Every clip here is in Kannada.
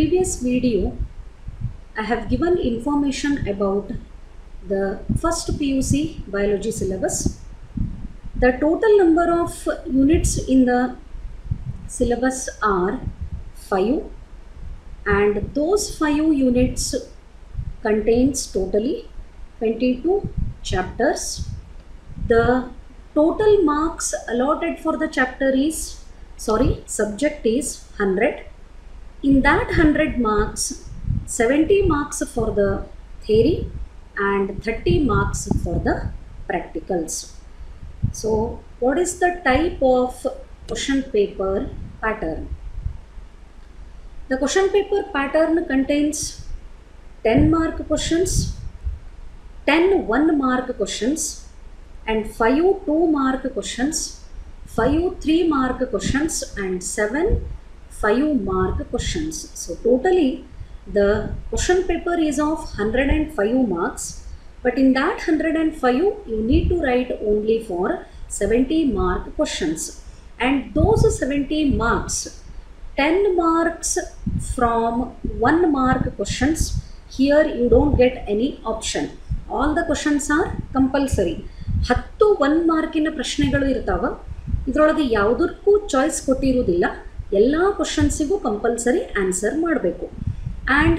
previous video, I have given information about the first PUC biology syllabus. The total number of units in the syllabus are 5, and those 5 units contains totally 22 chapters. The total marks allotted for the subject is 100. In that 100 marks, 70 marks for the theory and 30 marks for the practicals. So, what is the type of question paper pattern? The question paper pattern contains 10 mark questions, 10 1 mark questions, and 5 2 mark questions, 5 3 mark questions, and 7 5 mark questions. So totally the question paper is of 105 marks, but in that 105 you need to write only for 70 mark questions, and those 70 marks, 10 marks from 1 mark questions. Here you don't get any option. All the questions are compulsory. 10 1 ಮಾರ್ಕಿನ ಪ್ರಶ್ನೆಗಳು ಇರ್ತಾವ. ಇದರೊಳಗೆ ಯಾವುದಕ್ಕೂ ಚಾಯ್ಸ್ ಕೊಟ್ಟಿರುವುದಿಲ್ಲ. ಎಲ್ಲ ಕ್ವೆಶ್ಚನ್ಸಿಗೂ ಕಂಪಲ್ಸರಿ ಆನ್ಸರ್ ಮಾಡಬೇಕು. And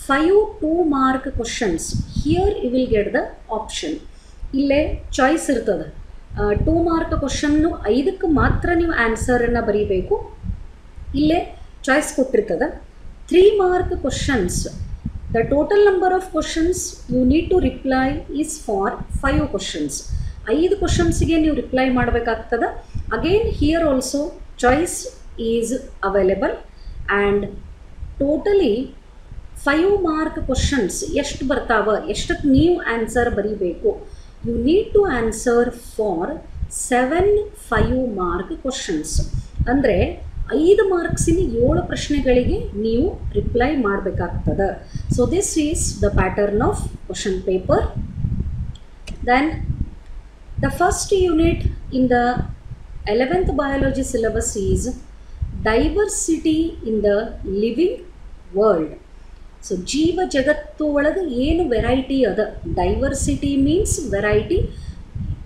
5 2 mark questions, here you will get the option. ಇಲ್ಲೇ ಚಾಯ್ಸ್ ಇರ್ತದೆ. 2 mark question 5ಕ್ಕೆ ಮಾತ್ರ ನೀವು ಆನ್ಸರನ್ನು ಬರೀಬೇಕು. ಇಲ್ಲೇ choice ಕೊಟ್ಟಿರ್ತದೆ. 3 mark questions, the total number of questions you need to reply is for 5 questions. 5 ಕ್ವಶನ್ಸ್ಗೆ ನೀವು ರಿಪ್ಲೈ ಮಾಡಬೇಕಾಗ್ತದೆ. Again here also choice is available, and totally 5 mark questions ಎಷ್ಟು ಬರ್ತಾವ, ಎಷ್ಟಕ್ಕೆ ನೀವು ಆನ್ಸರ್ ಬರೀಬೇಕು. You need to answer for 7 5 mark questions. ಅಂದರೆ 5 ಮಾರ್ಕ್ಸಿನ 7 ಪ್ರಶ್ನೆಗಳಿಗೆ ನೀವು ರಿಪ್ಲೈ ಮಾಡಬೇಕಾಗ್ತದೆ. So this is the pattern of question paper. Then the first unit in the 11th biology syllabus is diversity in the living world. So jeeva jagattu olaga ಏನು variety ada. Diversity means variety.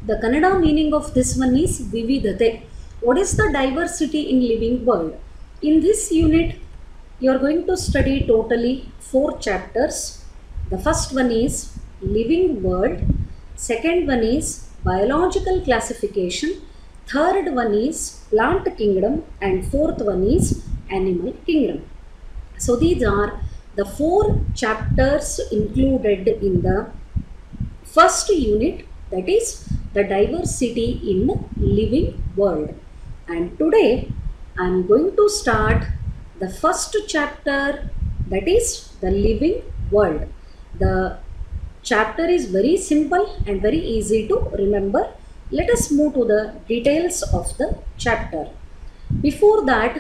The Kannada meaning of this one is vividhate. What is the diversity in living world? In this unit you are going to study totally 4 chapters. The first one is living world, second one is biological classification, third one is plant kingdom, and fourth one is animal kingdom. So these are the 4 chapters included in the first unit, that is the diversity in living world. And today I am going to start the first chapter, that is the living world. The chapter is very simple and very easy to remember. Let us move to the details of the chapter. Before that,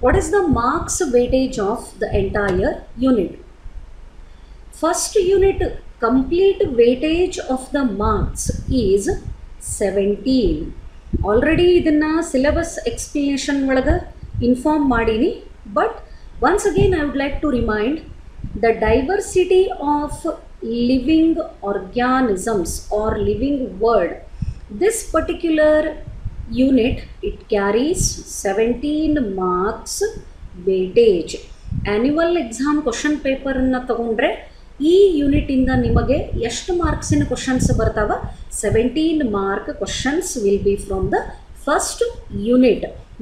what is the marks weightage of the entire unit? First unit complete weightage of the marks is 17. Already idana syllabus explanation olaga inform madini, but once again I would like to remind the diversity of living organisms or living world. This particular unit, it carries 17 marks weightage. Annual exam question paper na tagondre ಈ ಯೂನಿಟ್ ಇಂದ ನಿಮಗೆ ಎಷ್ಟು ಮಾರ್ಕ್ಸಿನ ಕ್ವಶನ್ಸ್ ಬರ್ತಾವ? 17 mark questions will be from the first unit,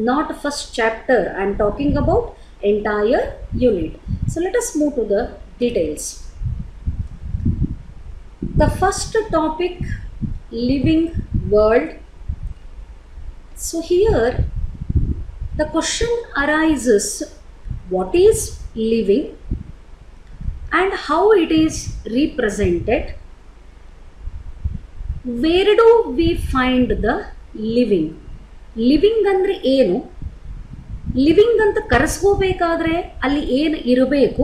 not first chapter. I am talking about entire unit. So let us move to the details. The first topic, living world. So here the question arises, what is living and how it is represented? Where do we find the living? Living andre ಏನು? ಲಿವಿಂಗ್ ಅಂತ ಕರೆಸ್ಕೋಬೇಕಾದ್ರೆ ಅಲ್ಲಿ ಏನು ಇರಬೇಕು,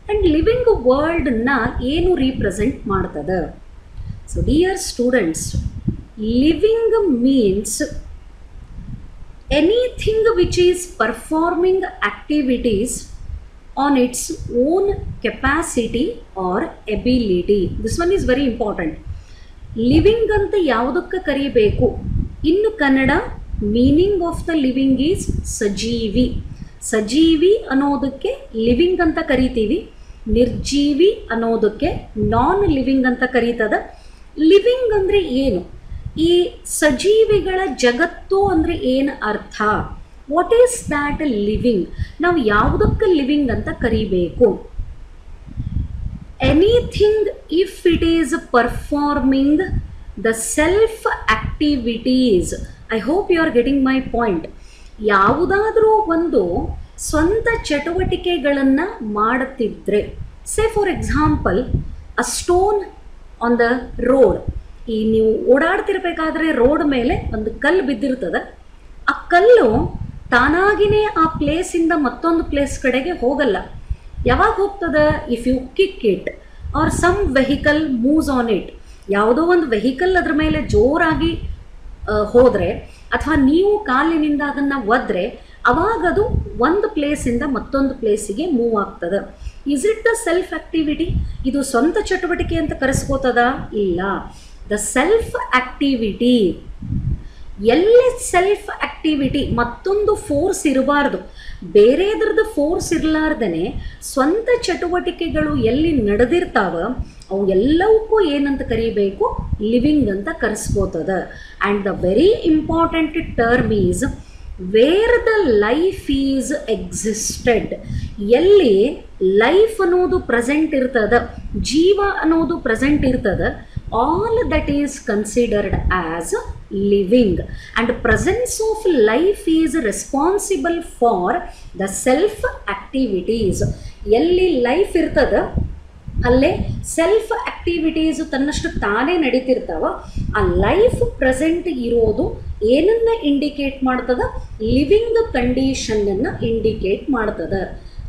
ಆ್ಯಂಡ್ ಲಿವಿಂಗ್ ವರ್ಲ್ಡನ್ನ ಏನು ರೀಪ್ರೆಸೆಂಟ್ ಮಾಡ್ತದೆ? So dear students, living means anything which is performing activities on its own capacity or ability. This one is very important. Living ಅಂತ ಯಾವುದಕ್ಕೆ ಕರಿಬೇಕು? In Kannada meaning of the living is ಸಜೀವಿ. ಸಜೀವಿ ಅನ್ನೋದಕ್ಕೆ ಲಿವಿಂಗ್ ಅಂತ ಕರಿತೀವಿ, ನಿರ್ಜೀವಿ ಅನ್ನೋದಕ್ಕೆ ನಾನ್ ಲಿವಿಂಗ್ ಅಂತ ಕರೀತದ. ಲಿವಿಂಗ್ ಅಂದರೆ ಏನು? ಈ ಸಜೀವಿಗಳ ಜಗತ್ತು ಅಂದರೆ ಏನು ಅರ್ಥ? What is that living? ನಾವು ಯಾವುದಕ್ಕೆ ಲಿವಿಂಗ್ ಅಂತ ಕರಿಬೇಕು? Anything if it is performing the self activities. I hope you are getting my point. ಯಾವುದಾದರೂ ಒಂದು ಸ್ವಂತ ಚಟುವಟಿಕೆಗಳನ್ನು ಮಾಡುತ್ತಿದ್ದರೆ, ಸೇ for example a stone on the road. ಈ ನೀವು ಓಡಾಡ್ತಿರ್ಬೇಕಾದ್ರೆ ರೋಡ್ ಮೇಲೆ ಒಂದು ಕಲ್ಲು ಬಿದ್ದಿರ್ತದೆ. ಆ ಕಲ್ಲು ತಾನಾಗಿಯೇ ಆ ಪ್ಲೇಸಿಂದ ಮತ್ತೊಂದು ಪ್ಲೇಸ್ ಕಡೆಗೆ ಹೋಗಲ್ಲ. ಯಾವಾಗ ಹೋಗ್ತದೆ? If you kick it or some vehicle moves on it. ಯಾವುದೋ ಒಂದು ವೆಹಿಕಲ್ ಅದ್ರ ಮೇಲೆ ಜೋರಾಗಿ ಹೋದರೆ ಅಥವಾ ನೀವು ಕಾಲಿನಿಂದ ಅದನ್ನು ಒದ್ರೆ ಅವಾಗದು ಒಂದು ಪ್ಲೇಸಿಂದ ಮತ್ತೊಂದು ಪ್ಲೇಸಿಗೆ ಮೂವ್ ಆಗ್ತದೆ. Is it the self activity? ಇದು ಸ್ವಂತ ಚಟುವಟಿಕೆ ಅಂತ ಕರೆಸ್ಕೋತದ? ಇಲ್ಲ. ದ ಸೆಲ್ಫ್ ಆಕ್ಟಿವಿಟಿ, ಎಲ್ಲಿ ಸೆಲ್ಫ್ ಆಕ್ಟಿವಿಟಿ, ಮತ್ತೊಂದು ಫೋರ್ಸ್ ಇರಬಾರ್ದು, ಬೇರೆದ್ರದ್ದು ಫೋರ್ಸ್ ಇರಲಾರ್ದೇ ಸ್ವಂತ ಚಟುವಟಿಕೆಗಳು ಎಲ್ಲಿ ನಡೆದಿರ್ತಾವ ಅವು ಎಲ್ಲವಕ್ಕೂ ಏನಂತ ಕರಿಬೇಕು? ಲಿವಿಂಗ್ ಅಂತ ಕರೆಸ್ಕೋತದ. And the very important term is where the life is existed. ಎಲ್ಲಿ ಲೈಫ್ ಅನ್ನೋದು ಪ್ರೆಸೆಂಟ್ ಇರ್ತದ, ಜೀವ ಅನ್ನೋದು ಪ್ರೆಸೆಂಟ್ ಇರ್ತದ, all that is considered as living, and presence of life is responsible for the self activities. ಎಲ್ಲಿ ಲೈಫ್ ಇರ್ತದ ಅಲ್ಲೇ ಸೆಲ್ಫ್ ಆಕ್ಟಿವಿಟೀಸ್ ತನ್ನಷ್ಟು ತಾನೇ ನಡೀತಿರ್ತಾವ. ಆ ಲೈಫ್ ಪ್ರೆಸೆಂಟ್ ಇರೋದು ಏನನ್ನ ಇಂಡಿಕೇಟ್ ಮಾಡ್ತದ? ಲಿವಿಂಗ್ ಕಂಡೀಷನನ್ನು ಇಂಡಿಕೇಟ್ ಮಾಡ್ತದ.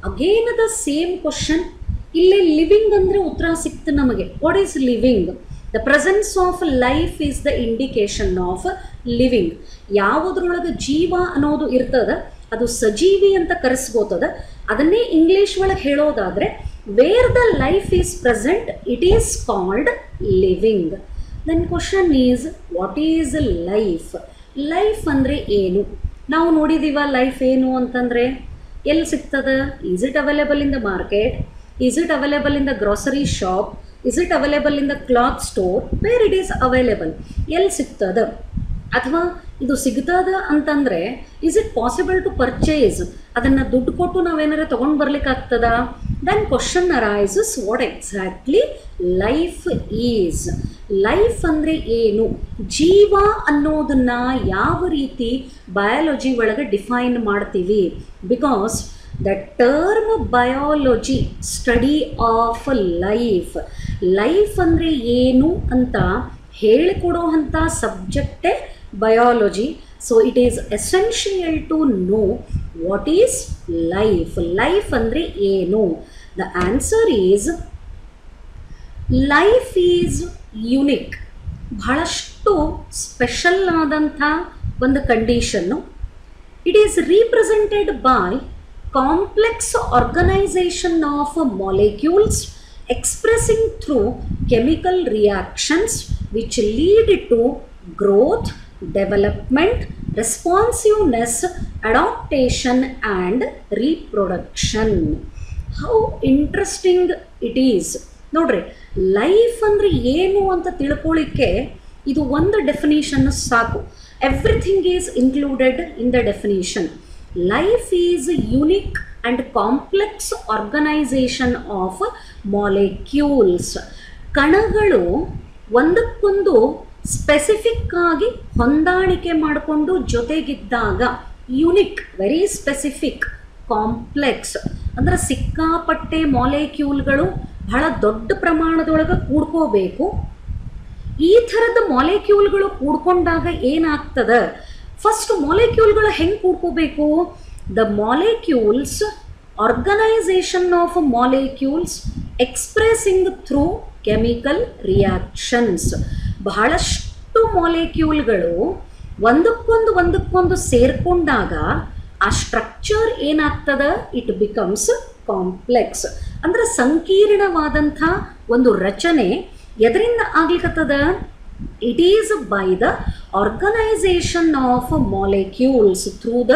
Again the same question. ಇಲ್ಲಿ ಲಿವಿಂಗ್ ಅಂದರೆ ಉತ್ತರ ಸಿಕ್ತು ನಮಗೆ. What is living? The presence of life is the indication of living. ಯಾವುದ್ರೊಳಗೆ ಜೀವ ಅನ್ನೋದು ಇರ್ತದ ಅದು ಸಜೀವಿ ಅಂತ ಕರೆಸ್ಕೋತದ. ಅದನ್ನೇ ಇಂಗ್ಲೀಷ್ ಒಳಗೆ ಹೇಳೋದಾದರೆ where the life is present it is called living. Then question is what is life? Life ಅಂದರೆ ಏನು? ನಾವು ನೋಡಿದೀವ ಲೈಫ್ ಏನು ಅಂತಂದರೆ ಎಲ್ಲಿ ಸಿಗ್ತದ? Is it available in the market? Is it available in the grocery shop? Is it available in the cloth store? Where it is available? ಎಲ್ಲಿ ಸಿಗ್ತದ? ಅಥವಾ ಇದು ಸಿಗ್ತದ ಅಂತಂದರೆ is it possible to purchase? ಅದನ್ನು ದುಡ್ಡು ಕೊಟ್ಟು ನಾವೇನಾರು ತೊಗೊಂಡು ಬರ್ಲಿಕ್ಕಾಗ್ತದ? Then question arises what exactly life is. Life ಅಂದರೆ ಏನು? ಜೀವ ಅನ್ನೋದನ್ನು ಯಾವ ರೀತಿ ಬಯಾಲಜಿ ಒಳಗೆ ಡಿಫೈನ್ ಮಾಡ್ತೀವಿ? Because the term biology, study of life, life ಅಂದರೆ ಏನು ಅಂತ ಹೇಳಿಕೊಡುವಂಥ ಸಬ್ಜೆಕ್ಟೇ biology. So it is essential to know what is life. Life ಅಂದರೆ ಏನು? The answer is life is unique. ಬಹಳಷ್ಟು ಸ್ಪೆಷಲ್ ಆದಂಥ ಒಂದು condition. It is represented by complex organization of molecules expressing through chemical reactions which lead to growth, development, responsiveness, adaptation and reproduction. How interesting it is. ನೋಡ್ರಿ, ಲೈಫ್ ಅಂದರೆ ಏನು ಅಂತ ತಿಳ್ಕೊಳ್ಳಿಕ್ಕೆ ಇದು ಒಂದು ಡೆಫಿನಿಷನ್ ಸಾಕು. Everything is included in the definition. Life is a unique and complex organization of molecules. ಕಣಗಳು ಒಂದಕ್ಕೊಂದು ಸ್ಪೆಸಿಫಿಕ್ ಆಗಿ ಹೊಂದಾಣಿಕೆ ಮಾಡಿಕೊಂಡು ಜೊತೆಗಿದ್ದಾಗ ಯುನಿಕ್, ವೆರಿ ಸ್ಪೆಸಿಫಿಕ್, ಕಾಂಪ್ಲೆಕ್ಸ್ ಅಂದರೆ ಸಿಕ್ಕಾಪಟ್ಟೆ ಮಾಲಿಕ್ಯೂಲ್ಗಳು ಬಹಳ ದೊಡ್ಡ ಪ್ರಮಾಣದೊಳಗೆ ಕೂಡ್ಕೋಬೇಕು. ಈ ಥರದ ಮಾಲಿಕ್ಯೂಲ್ಗಳು ಕೂಡ್ಕೊಂಡಾಗ ಏನಾಗ್ತದೆ? ಫಸ್ಟ್ ಮಾಲಿಕ್ಯೂಲ್ಗಳು ಹೆಂಗೆ ಕೂಡ್ಕೋಬೇಕು? The molecules, organisation of molecules expressing through chemical reactions. ಬಹಳಷ್ಟು ಮಾಲಿಕ್ಯೂಲ್ಗಳು ಒಂದಕ್ಕೊಂದು ಸೇರಿಕೊಂಡಾಗ ಆ ಸ್ಟ್ರಕ್ಚರ್ ಏನಾಗ್ತದೆ? ಇಟ್ ಬಿಕಮ್ಸ್ ಕಾಂಪ್ಲೆಕ್ಸ್ ಅಂದ್ರೆ ಸಂಕೀರ್ಣವಾದಂಥ ಒಂದು ರಚನೆ ಎದರಿಂದ ಆಗ್ಲಿಕ್ಕತ್ತದ? It is by the organisation of molecules through the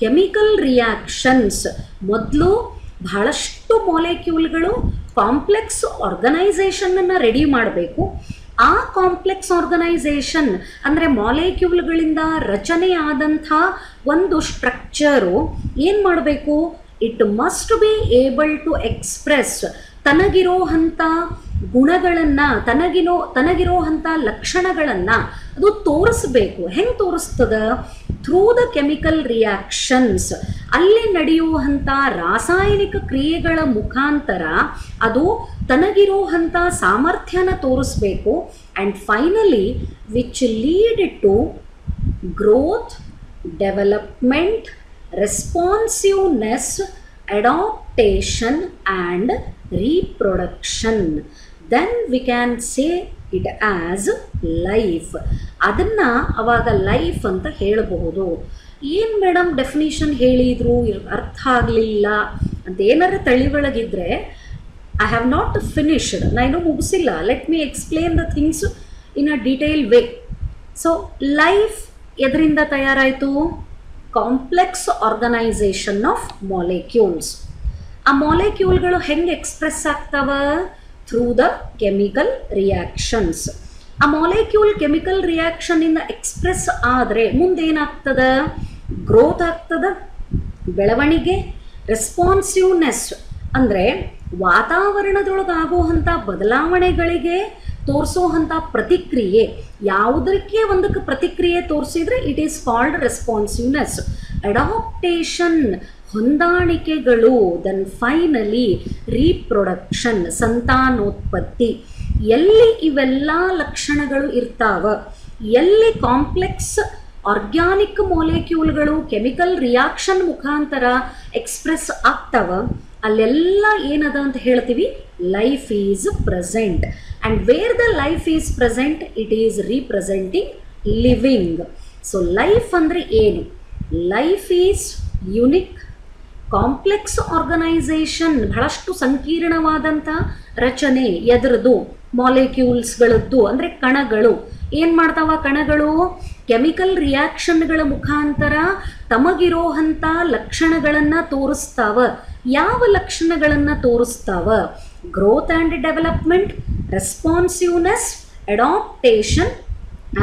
chemical reactions. ಮೊದಲು ಬಹಳಷ್ಟು ಮಾಲಿಕ್ಯೂಲ್ಗಳು ಕಾಂಪ್ಲೆಕ್ಸ್ ಆರ್ಗನೈಸೇಷನನ್ನು ರೆಡಿ ಮಾಡಬೇಕು. ಆ ಕಾಂಪ್ಲೆಕ್ಸ್ ಆರ್ಗನೈಸೇಷನ್ ಅಂದರೆ ಮಾಲಿಕ್ಯೂಲ್ಗಳಿಂದ ರಚನೆ ಆದಂಥ ಒಂದು ಸ್ಟ್ರಕ್ಚರು ಏನು ಮಾಡಬೇಕು? It must be able to express ತನಗಿರೋವಂಥ ಗುಣಗಳನ್ನು, ತನಗಿರೋವಂಥ ಲಕ್ಷಣಗಳನ್ನು ಅದು ತೋರಿಸ್ಬೇಕು. ಹೆಂಗೆ ತೋರಿಸ್ತದ? Through the chemical reactions. ಅಲ್ಲಿ ನಡೆಯುವಂಥ ರಾಸಾಯನಿಕ ಕ್ರಿಯೆಗಳ ಮುಖಾಂತರ ಅದು ತನಗಿರುವಂಥ ಸಾಮರ್ಥ್ಯನ ತೋರಿಸ್ಬೇಕು. And finally which lead to growth, development, responsiveness, adaptation and reproduction. Then we can say it as life. ಅದನ್ನು ಅವಾಗ ಲೈಫ್ ಅಂತ ಹೇಳಬಹುದು. ಏನು ಮೇಡಮ್ ಡೆಫಿನಿಷನ್ ಹೇಳಿದರು, ಅರ್ಥ ಆಗಲಿಲ್ಲ ಅಂತ ಏನಾರು ತಳಿವಳಗಿದ್ರೆ, ಐ ಹ್ಯಾವ್ ನಾಟ್ ಫಿನಿಶ್ಡ್, ನಾನು ಮುಗಿಸಿಲ್ಲ. Let me explain the things in a detail way. So life ಎದರಿಂದ ತಯಾರಾಯಿತು? Complex organisation of molecules. ಆ ಮಾಲಿಕ್ಯೂಲ್ಗಳು ಹೆಂಗೆ ಎಕ್ಸ್ಪ್ರೆಸ್ ಆಗ್ತಾವ? Through the chemical reactions. ಆ ಮಾಲಿಕ್ಯೂಲ್ ಕೆಮಿಕಲ್ ರಿಯಾಕ್ಷನ್ನಿಂದ ಎಕ್ಸ್ಪ್ರೆಸ್ ಆದರೆ ಮುಂದೇನಾಗ್ತದ? ಗ್ರೋತ್ ಆಗ್ತದ, ಬೆಳವಣಿಗೆ, ರೆಸ್ಪಾನ್ಸಿವ್ನೆಸ್ ಅಂದರೆ ವಾತಾವರಣದೊಳಗಾಗುವಂಥ ಬದಲಾವಣೆಗಳಿಗೆ ತೋರಿಸೋವಂಥ ಪ್ರತಿಕ್ರಿಯೆ. ಯಾವುದಕ್ಕೆ ಒಂದಕ್ಕೆ ಪ್ರತಿಕ್ರಿಯೆ ತೋರಿಸಿದ್ರೆ it is called responsiveness. Adaptation ಹೊಂದಾಣಿಕೆಗಳು. ದೆನ್ ಫೈನಲಿ ರೀಪ್ರೊಡಕ್ಷನ್ ಸಂತಾನೋತ್ಪತ್ತಿ. ಎಲ್ಲಿ ಇವೆಲ್ಲ ಲಕ್ಷಣಗಳು ಇರ್ತಾವ, ಎಲ್ಲಿ ಕಾಂಪ್ಲೆಕ್ಸ್ ಆರ್ಗ್ಯಾನಿಕ್ ಮಾಲಿಕ್ಯೂಲ್ಗಳು ಕೆಮಿಕಲ್ ರಿಯಾಕ್ಷನ್ ಮುಖಾಂತರ ಎಕ್ಸ್ಪ್ರೆಸ್ ಆಗ್ತಾವ, ಅಲ್ಲೆಲ್ಲ ಏನದ ಅಂತ ಹೇಳ್ತೀವಿ? Life is present. And where the life is present it is representing living. So life ಅಂದರೆ ಏನು? Life is unique, complex organisation, ಬಹಳಷ್ಟು ಸಂಕೀರ್ಣವಾದಂಥ ರಚನೆ. ಎದರದು? ಮಾಲಿಕ್ಯೂಲ್ಸ್ಗಳದ್ದು ಅಂದರೆ ಕಣಗಳು. ಏನು ಮಾಡ್ತಾವ ಕಣಗಳು? ಕೆಮಿಕಲ್ ರಿಯಾಕ್ಷನ್ಗಳ ಮುಖಾಂತರ ತಮಗಿರೋವಂಥ ಲಕ್ಷಣಗಳನ್ನು ತೋರಿಸ್ತಾವ. ಯಾವ ಲಕ್ಷಣಗಳನ್ನು ತೋರಿಸ್ತಾವ? Growth and development, responsiveness, adaptation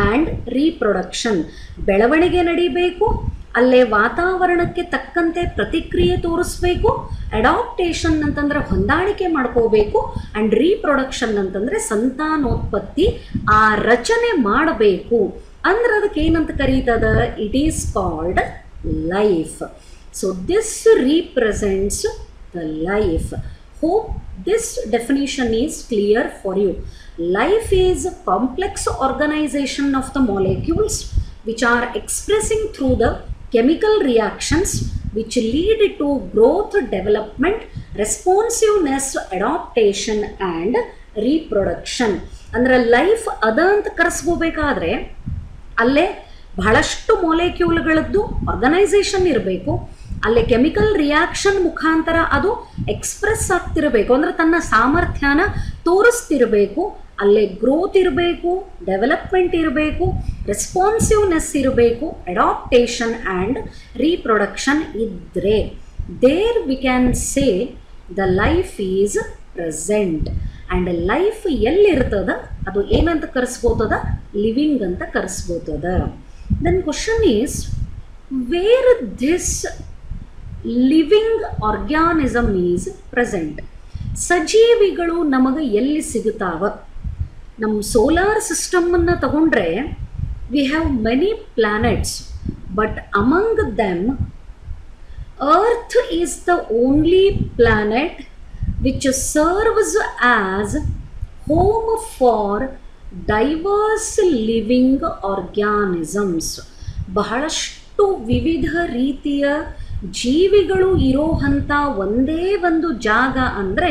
and reproduction. ಬೆಳವಣಿಗೆ ನಡಿಬೇಕು, ಅಲ್ಲೇ ವಾತಾವರಣಕ್ಕೆ ತಕ್ಕಂತೆ ಪ್ರತಿಕ್ರಿಯೆ ತೋರಿಸ್ಬೇಕು. ಅಡಾಪ್ಟೇಷನ್ ಅಂತಂದ್ರೆ ಹೊಂದಾಣಿಕೆ ಮಾಡ್ಕೋಬೇಕು. ಆ್ಯಂಡ್ ರೀಪ್ರೊಡಕ್ಷನ್ ಅಂತಂದರೆ ಸಂತಾನೋತ್ಪತ್ತಿ, ಆ ರಚನೆ ಮಾಡಬೇಕು. ಅಂದ್ರೆ ಅದಕ್ಕೆ ಏನಂತ ಕರೀತದ? It is called life. So this represents the life. Hope this definition is clear for you. Life is a complex organization of the molecules which are expressing through the chemical reactions which lead to growth, development, responsiveness, adaptation and reproduction. ಅಂದ್ರೆ ಲೈಫ್ ಅದ ಅಂತ ಕರೆಸ್ಕೋಬೇಕಾದ್ರೆ ಅಲ್ಲೇ ಬಹಳಷ್ಟು ಮಾಲಿಕ್ಯೂಲ್ಗಳದ್ದು ಆರ್ಗನೈಸೇಷನ್ ಇರಬೇಕು. ಅಲ್ಲೇ ಕೆಮಿಕಲ್ ರಿಯಾಕ್ಷನ್ ಮುಖಾಂತರ ಅದು ಎಕ್ಸ್ಪ್ರೆಸ್ ಆಗ್ತಿರಬೇಕು, ಅಂದರೆ ತನ್ನ ಸಾಮರ್ಥ್ಯನ ತೋರಿಸ್ತಿರಬೇಕು. ಅಲ್ಲೇ ಗ್ರೋತ್ ಇರಬೇಕು, ಡೆವಲಪ್ಮೆಂಟ್ ಇರಬೇಕು, ರೆಸ್ಪಾನ್ಸಿವ್ನೆಸ್ ಇರಬೇಕು, ಅಡಾಪ್ಟೇಷನ್ ಆ್ಯಂಡ್ ರೀಪ್ರೊಡಕ್ಷನ್ ಇದ್ದರೆ there we can say the life is present. And life ಎಲ್ಲಿರ್ತದ ಅದು ಏನಂತ ಕರೆಸ್ಬೋತದ? ಲಿವಿಂಗ್ ಅಂತ ಕರೆಸ್ಬೋತದ. Then question is, where this living organism is present. ಸಜೀವಿಗಳು ನಮಗೆ ಎಲ್ಲಿ ಸಿಗುತ್ತಾವ? ನಮ್ಮ ಸೋಲಾರ್ ಸಿಸ್ಟಮನ್ನು ತಗೊಂಡ್ರೆ we have many planets, but among them earth is the only planet which serves as home for diverse living organisms. ಬಹಳಷ್ಟು ವಿವಿಧ ರೀತಿಯ ಜೀವಿಗಳು ಇರೋವಂಥ ಒಂದೇ ಒಂದು ಜಾಗ ಅಂದರೆ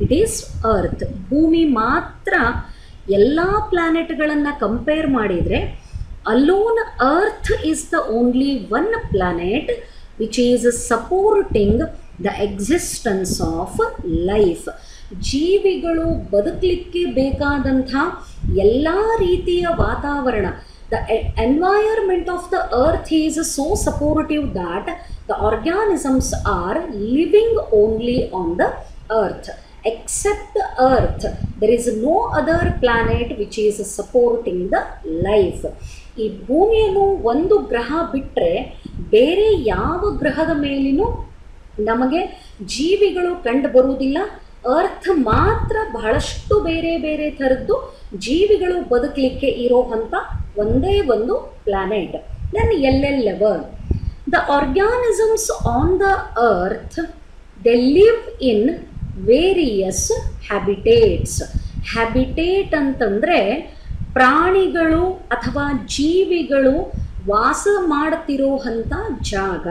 ಇಟ್ ಈಸ್ ಅರ್ತ್. ಭೂಮಿ ಮಾತ್ರ ಎಲ್ಲ ಪ್ಲ್ಯಾನೆಟ್ಗಳನ್ನು ಕಂಪೇರ್ ಮಾಡಿದರೆ alone earth is the only one planet which is supporting the existence of life. ಜೀವಿಗಳು ಬದುಕಲಿಕ್ಕೆ ಬೇಕಾದಂಥ ಎಲ್ಲ ರೀತಿಯ ವಾತಾವರಣ, the environment of the earth is so supportive that the organisms are living only on the earth. Except the earth, there is no other planet which is supporting the life. ಈ ಭೂಮಿಯನ್ನು ಒಂದು ಗ್ರಹ ಬಿಟ್ಟರೆ ಬೇರೆ ಯಾವ ಗ್ರಹದ ಮೇಲಿನೂ ನಮಗೆ ಜೀವಿಗಳು ಕಂಡು ಬರುವುದಿಲ್ಲ. ಅರ್ಥ ಮಾತ್ರ ಬಹಳಷ್ಟು ಬೇರೆ ಬೇರೆ ಥರದ್ದು ಜೀವಿಗಳು ಬದುಕಲಿಕ್ಕೆ ಇರೋವಂಥ ಒಂದೇ ಒಂದು planet. Then level the organisms on the earth they live in various habitats. Habitat ಅಂತಂದರೆ ಪ್ರಾಣಿಗಳು ಅಥವಾ ಜೀವಿಗಳು ವಾಸ ಮಾಡ್ತಿರೋಂಥ ಜಾಗ.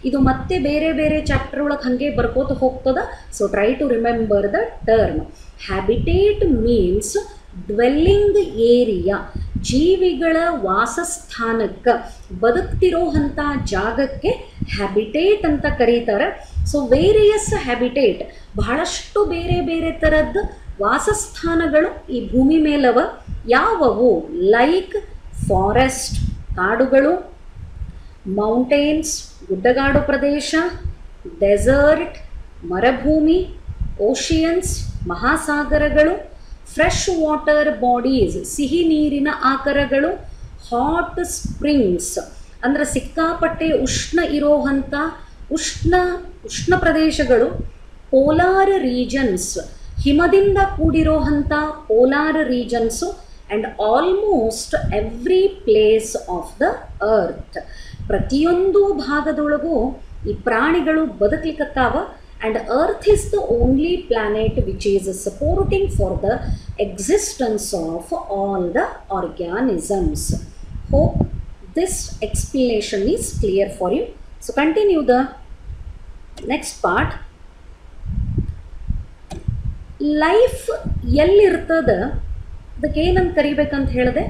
ಇದು ಮತ್ತೆ ಬೇರೆ ಬೇರೆ ಚಾಪ್ಟರ್ ಒಳಗೆ ಹಾಗೆ ಬರ್ಕೋತ ಹೋಗ್ತದ. So try to remember the term. Habitat means dwelling area, ಜೀವಿಗಳ ವಾಸಸ್ಥಾನಕ್ಕೆ, ಬದುಕ್ತಿರೋಂಥ ಜಾಗಕ್ಕೆ ಹ್ಯಾಬಿಟೇಟ್ ಅಂತ ಕರೀತಾರೆ. ಸೊ ವೇರಿಯಸ್ ಹ್ಯಾಬಿಟೇಟ್, ಬಹಳಷ್ಟು ಬೇರೆ ಬೇರೆ ಥರದ್ದು ವಾಸಸ್ಥಾನಗಳು ಈ ಭೂಮಿ ಮೇಲವ. ಯಾವುವು? ಲೈಕ್ ಫಾರೆಸ್ಟ್, ಕಾಡುಗಳು, ಮೌಂಟೇನ್ಸ್, ಗುಡ್ಡಗಾಡು ಪ್ರದೇಶ, ಡೆಸರ್ಟ್, ಮರುಭೂಮಿ, ಓಷಿಯನ್ಸ್, ಮಹಾಸಾಗರಗಳು, ಫ್ರೆಶ್ ವಾಟರ್ ಬಾಡೀಸ್, ಸಿಹಿ ನೀರಿನ ಆಕರಗಳು, ಹಾಟ್ ಸ್ಪ್ರಿಂಗ್ಸ್ ಅಂದರೆ ಸಿಕ್ಕಾಪಟ್ಟೆ ಉಷ್ಣ ಇರೋವಂಥ ಉಷ್ಣ ಪ್ರದೇಶಗಳು, ಪೋಲಾರ್ ರೀಜನ್ಸ್, ಹಿಮದಿಂದ ಕೂಡಿರೋವಂಥ polar regions, and almost every place of the earth. ಪ್ರತಿಯೊಂದು ಭಾಗದೊಳಗೂ ಈ ಪ್ರಾಣಿಗಳು ಬದುಕಲಿಕ್ಕತ್ತಾವ. And earth is the only planet which is supporting for the existence of all the organisms. Hope this explanation is clear for you. So continue the next part. Life ಎಲ್ಲಿರ್ತದ ಅದಕ್ಕೆ ಏನಂತ ಕರಿಬೇಕಂತ ಹೇಳಿದೆ?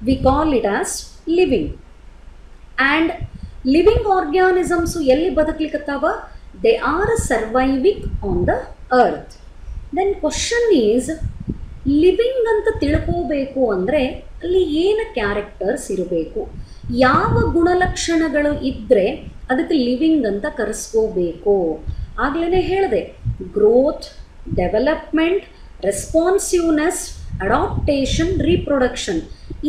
We call it as living. And living organisms ಎಲ್ಲಿ ಬದುಕಲಿಕ್ಕತ್ತಾವ? They are surviving on the earth. Then question is, living ಅಂತ ತಿಳ್ಕೋಬೇಕು ಅಂದರೆ ಅಲ್ಲಿ ಏನು ಕ್ಯಾರೆಕ್ಟರ್ಸ್ ಇರಬೇಕು, ಯಾವ ಗುಣಲಕ್ಷಣಗಳು ಇದ್ದರೆ ಅದಕ್ಕೆ ಲಿವಿಂಗ್ ಅಂತ ಕರೆಸ್ಕೋಬೇಕು? ಆಗಲೇ ಹೇಳಿದೆ, growth, development, responsiveness, adaptation, reproduction.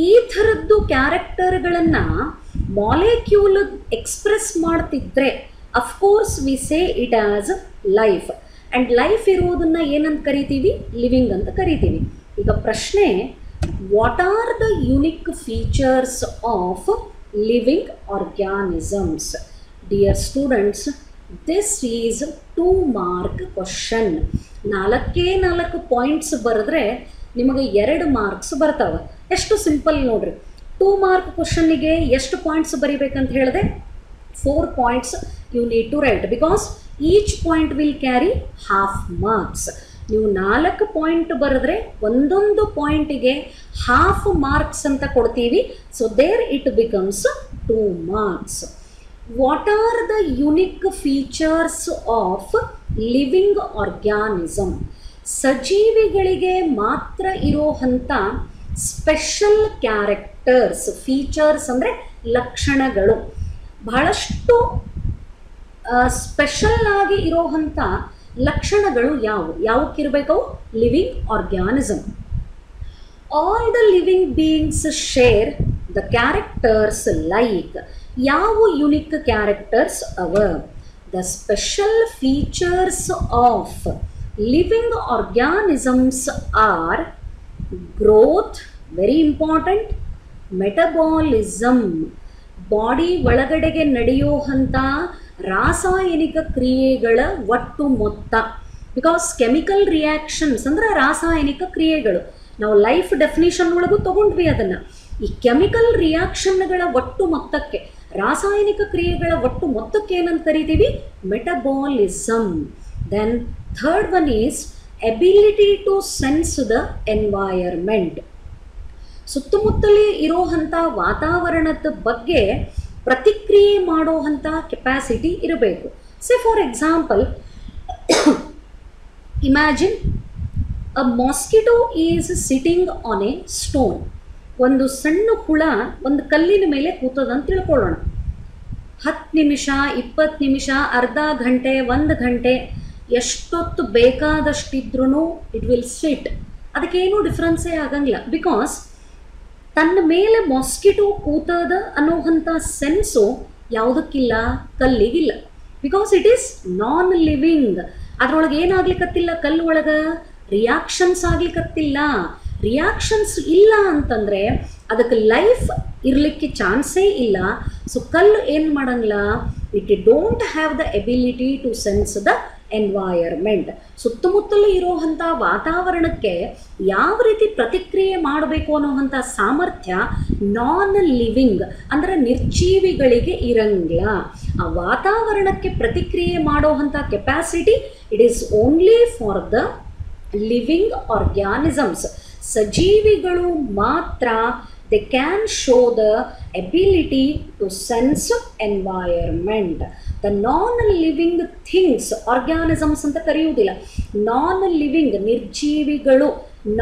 ಈ ಥರದ್ದು ಕ್ಯಾರೆಕ್ಟರ್ಗಳನ್ನು ಮಾಲಿಕ್ಯೂಲ್ ಎಕ್ಸ್ಪ್ರೆಸ್ ಮಾಡ್ತಿದ್ರೆ of course we say it as life. And life ಇರೋದನ್ನು ಏನಂತ ಕರಿತೀವಿ? ಲಿವಿಂಗ್ ಅಂತ ಕರಿತೀವಿ. ಈಗ ಪ್ರಶ್ನೆ, what are the unique features of living organisms? Dear students, this is 2 mark question. 4 points ಬರೆದ್ರೆ ನಿಮಗೆ 2 ಮಾರ್ಕ್ಸ್ ಬರ್ತಾವೆ. ಎಷ್ಟು ಸಿಂಪಲ್ ನೋಡ್ರಿ. 2 ಮಾರ್ಕ್ ಕ್ವಶನ್ನಿಗೆ ಎಷ್ಟು ಪಾಯಿಂಟ್ಸ್ ಬರಿಬೇಕಂತ ಹೇಳಿದೆ? 4 points you need to write, because each point will carry half marks. ನೀವು 4 ಪಾಯಿಂಟ್ ಬರೆದ್ರೆ ಒಂದೊಂದು ಪಾಯಿಂಟಿಗೆ ಹಾಫ್ ಮಾರ್ಕ್ಸ್ ಅಂತ ಕೊಡ್ತೀವಿ. So there it becomes 2 marks. What are the unique features of living organism? ಸಜೀವಿಗಳಿಗೆ ಮಾತ್ರ ಇರೋಂಥ ಸ್ಪೆಷಲ್ ಕ್ಯಾರೆಕ್ಟರ್ಸ್, ಫೀಚರ್ಸ್ ಅಂದರೆ ಲಕ್ಷಣಗಳು, ಬಹಳಷ್ಟು ಸ್ಪೆಷಲ್ ಆಗಿ ಇರೋಂಥ ಲಕ್ಷಣಗಳು ಯಾವಕ್ಕಿರಬೇಕು? Living organism. All the living beings share the characters like. ಯಾವ ಯುನಿಕ್ ಕ್ಯಾರೆಕ್ಟರ್ಸ್ ಅವ? The special features of living organisms are growth, very important, metabolism, body ಒಳಗಡೆಗೆ ನಡೆಯುವಂಥ ರಾಸಾಯನಿಕ ಕ್ರಿಯೆಗಳ ಒಟ್ಟು ಮೊತ್ತ. ಬಿಕಾಸ್ ಕೆಮಿಕಲ್ ರಿಯಾಕ್ಷನ್ಸ್ ಅಂದರೆ ರಾಸಾಯನಿಕ ಕ್ರಿಯೆಗಳು. ನಾವು ಲೈಫ್ ಡೆಫಿನಿಷನ್ ಒಳಗೂ ತೊಗೊಂಡ್ವಿ ಅದನ್ನು. ಈ ಕೆಮಿಕಲ್ ರಿಯಾಕ್ಷನ್ಗಳ ಒಟ್ಟು ಮೊತ್ತಕ್ಕೆ, ರಾಸಾಯನಿಕ ಕ್ರಿಯೆಗಳ ಒಟ್ಟು ಮೊತ್ತಕ್ಕೆ ಏನಂತ ಕರಿತೀವಿ? Metabolism. Then third one is ability to sense the environment. ಸುತ್ತಮುತ್ತಲೇ ಇರೋವಂಥ ವಾತಾವರಣದ ಬಗ್ಗೆ ಪ್ರತಿಕ್ರಿಯೆ ಮಾಡೋವಂಥ ಕೆಪಾಸಿಟಿ ಇರಬೇಕು. Say for example, imagine a mosquito is sitting on a stone. ಒಂದು ಸಣ್ಣ ಹುಳ ಒಂದು ಕಲ್ಲಿನ ಮೇಲೆ ಕೂತದಂತ ತಿಳ್ಕೊಳ್ಳೋಣ. 10 ನಿಮಿಷ, 20 ನಿಮಿಷ, ಅರ್ಧ ಗಂಟೆ, 1 ಗಂಟೆ, ಎಷ್ಟೊತ್ತು ಬೇಕಾದಷ್ಟಿದ್ರೂ ಇಟ್ ವಿಲ್ ಸಿಟ್. ಅದಕ್ಕೇನೂ ಡಿಫ್ರೆನ್ಸೇ ಆಗಂಗಿಲ್ಲ. ಬಿಕಾಸ್ ತನ್ನ ಮೇಲೆ ಮಾಸ್ಕಿಟೋ ಕೂತದ ಅನ್ನೋವಂಥ ಸೆನ್ಸು ಯಾವುದಕ್ಕಿಲ್ಲ, ಕಲ್ಲಿಗಿಲ್ಲ. Because it is non living. ಅದರೊಳಗೆ ಏನಾಗ್ಲಿಕ್ಕತ್ತಿಲ್ಲ, ಕಲ್ಲು ಒಳಗೆ ರಿಯಾಕ್ಷನ್ಸ್ ಆಗ್ಲಿಕ್ಕತ್ತಿಲ್ಲ. ರಿಯಾಕ್ಷನ್ಸ್ ಇಲ್ಲ ಅಂತಂದರೆ ಅದಕ್ಕೆ ಲೈಫ್ ಇರಲಿಕ್ಕೆ ಚಾನ್ಸೇ ಇಲ್ಲ. ಸೊ ಕಲ್ಲು ಏನು ಮಾಡಂಗಿಲ್ಲ, it don't have the ability to sense the environment. ಸುತ್ತಮುತ್ತಲೂ ಇರೋವಂಥ ವಾತಾವರಣಕ್ಕೆ ಯಾವ ರೀತಿ ಪ್ರತಿಕ್ರಿಯೆ ಮಾಡಬೇಕು ಅನ್ನೋವಂಥ ಸಾಮರ್ಥ್ಯ ನಾನ್ ಲಿವಿಂಗ್ ಅಂದರೆ ನಿರ್ಜೀವಿಗಳಿಗೆ ಇರಂಗಿಲ್ಲ. ಆ ವಾತಾವರಣಕ್ಕೆ ಪ್ರತಿಕ್ರಿಯೆ ಮಾಡೋವಂಥ capacity it is only for the living organisms. ಸಜೀವಿಗಳು ಮಾತ್ರ they can show the ability to sense environment. The non-living things, organisms ಅಂತ ಕರೆಯುವುದಿಲ್ಲ, non-living ನಿರ್ಜೀವಿಗಳು,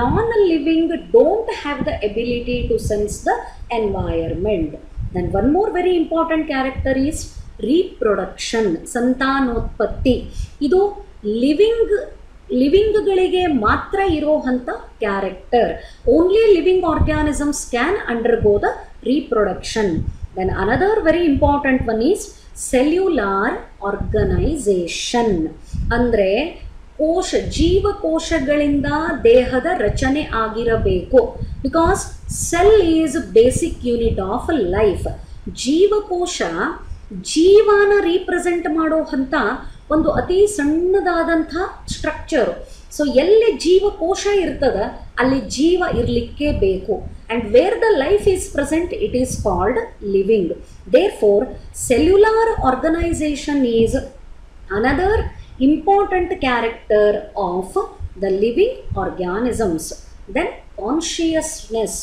non-living don't have the ability to sense the environment. Then one more very important character is reproduction, ಸಂತಾನೋತ್ಪತ್ತಿ. ಇದು ಲಿವಿಂಗ್ಗಳಿಗೆ ಮಾತ್ರ ಇರೋವಂಥ character. Only living organisms can undergo the reproduction. Then another very important one is cellular organisation. ಅಂದರೆ ಜೀವಕೋಶಗಳಿಂದ ದೇಹದ ರಚನೆ ಆಗಿರಬೇಕು. Because cell is basic unit of life. ಜೀವಕೋಶ ಜೀವನ ರೀಪ್ರೆಸೆಂಟ್ ಮಾಡೋವಂಥ ಒಂದು ಅತಿ ಸಣ್ಣದಾದಂಥ ಸ್ಟ್ರಕ್ಚರು. ಸೊ ಎಲ್ಲಿ ಜೀವಕೋಶ ಇರ್ತದ ಅಲ್ಲಿ ಜೀವ ಇರಲಿಕ್ಕೆ ಬೇಕು. And where the life is present it is called living. Therefore cellular organization is another important character of the living organisms. Then consciousness,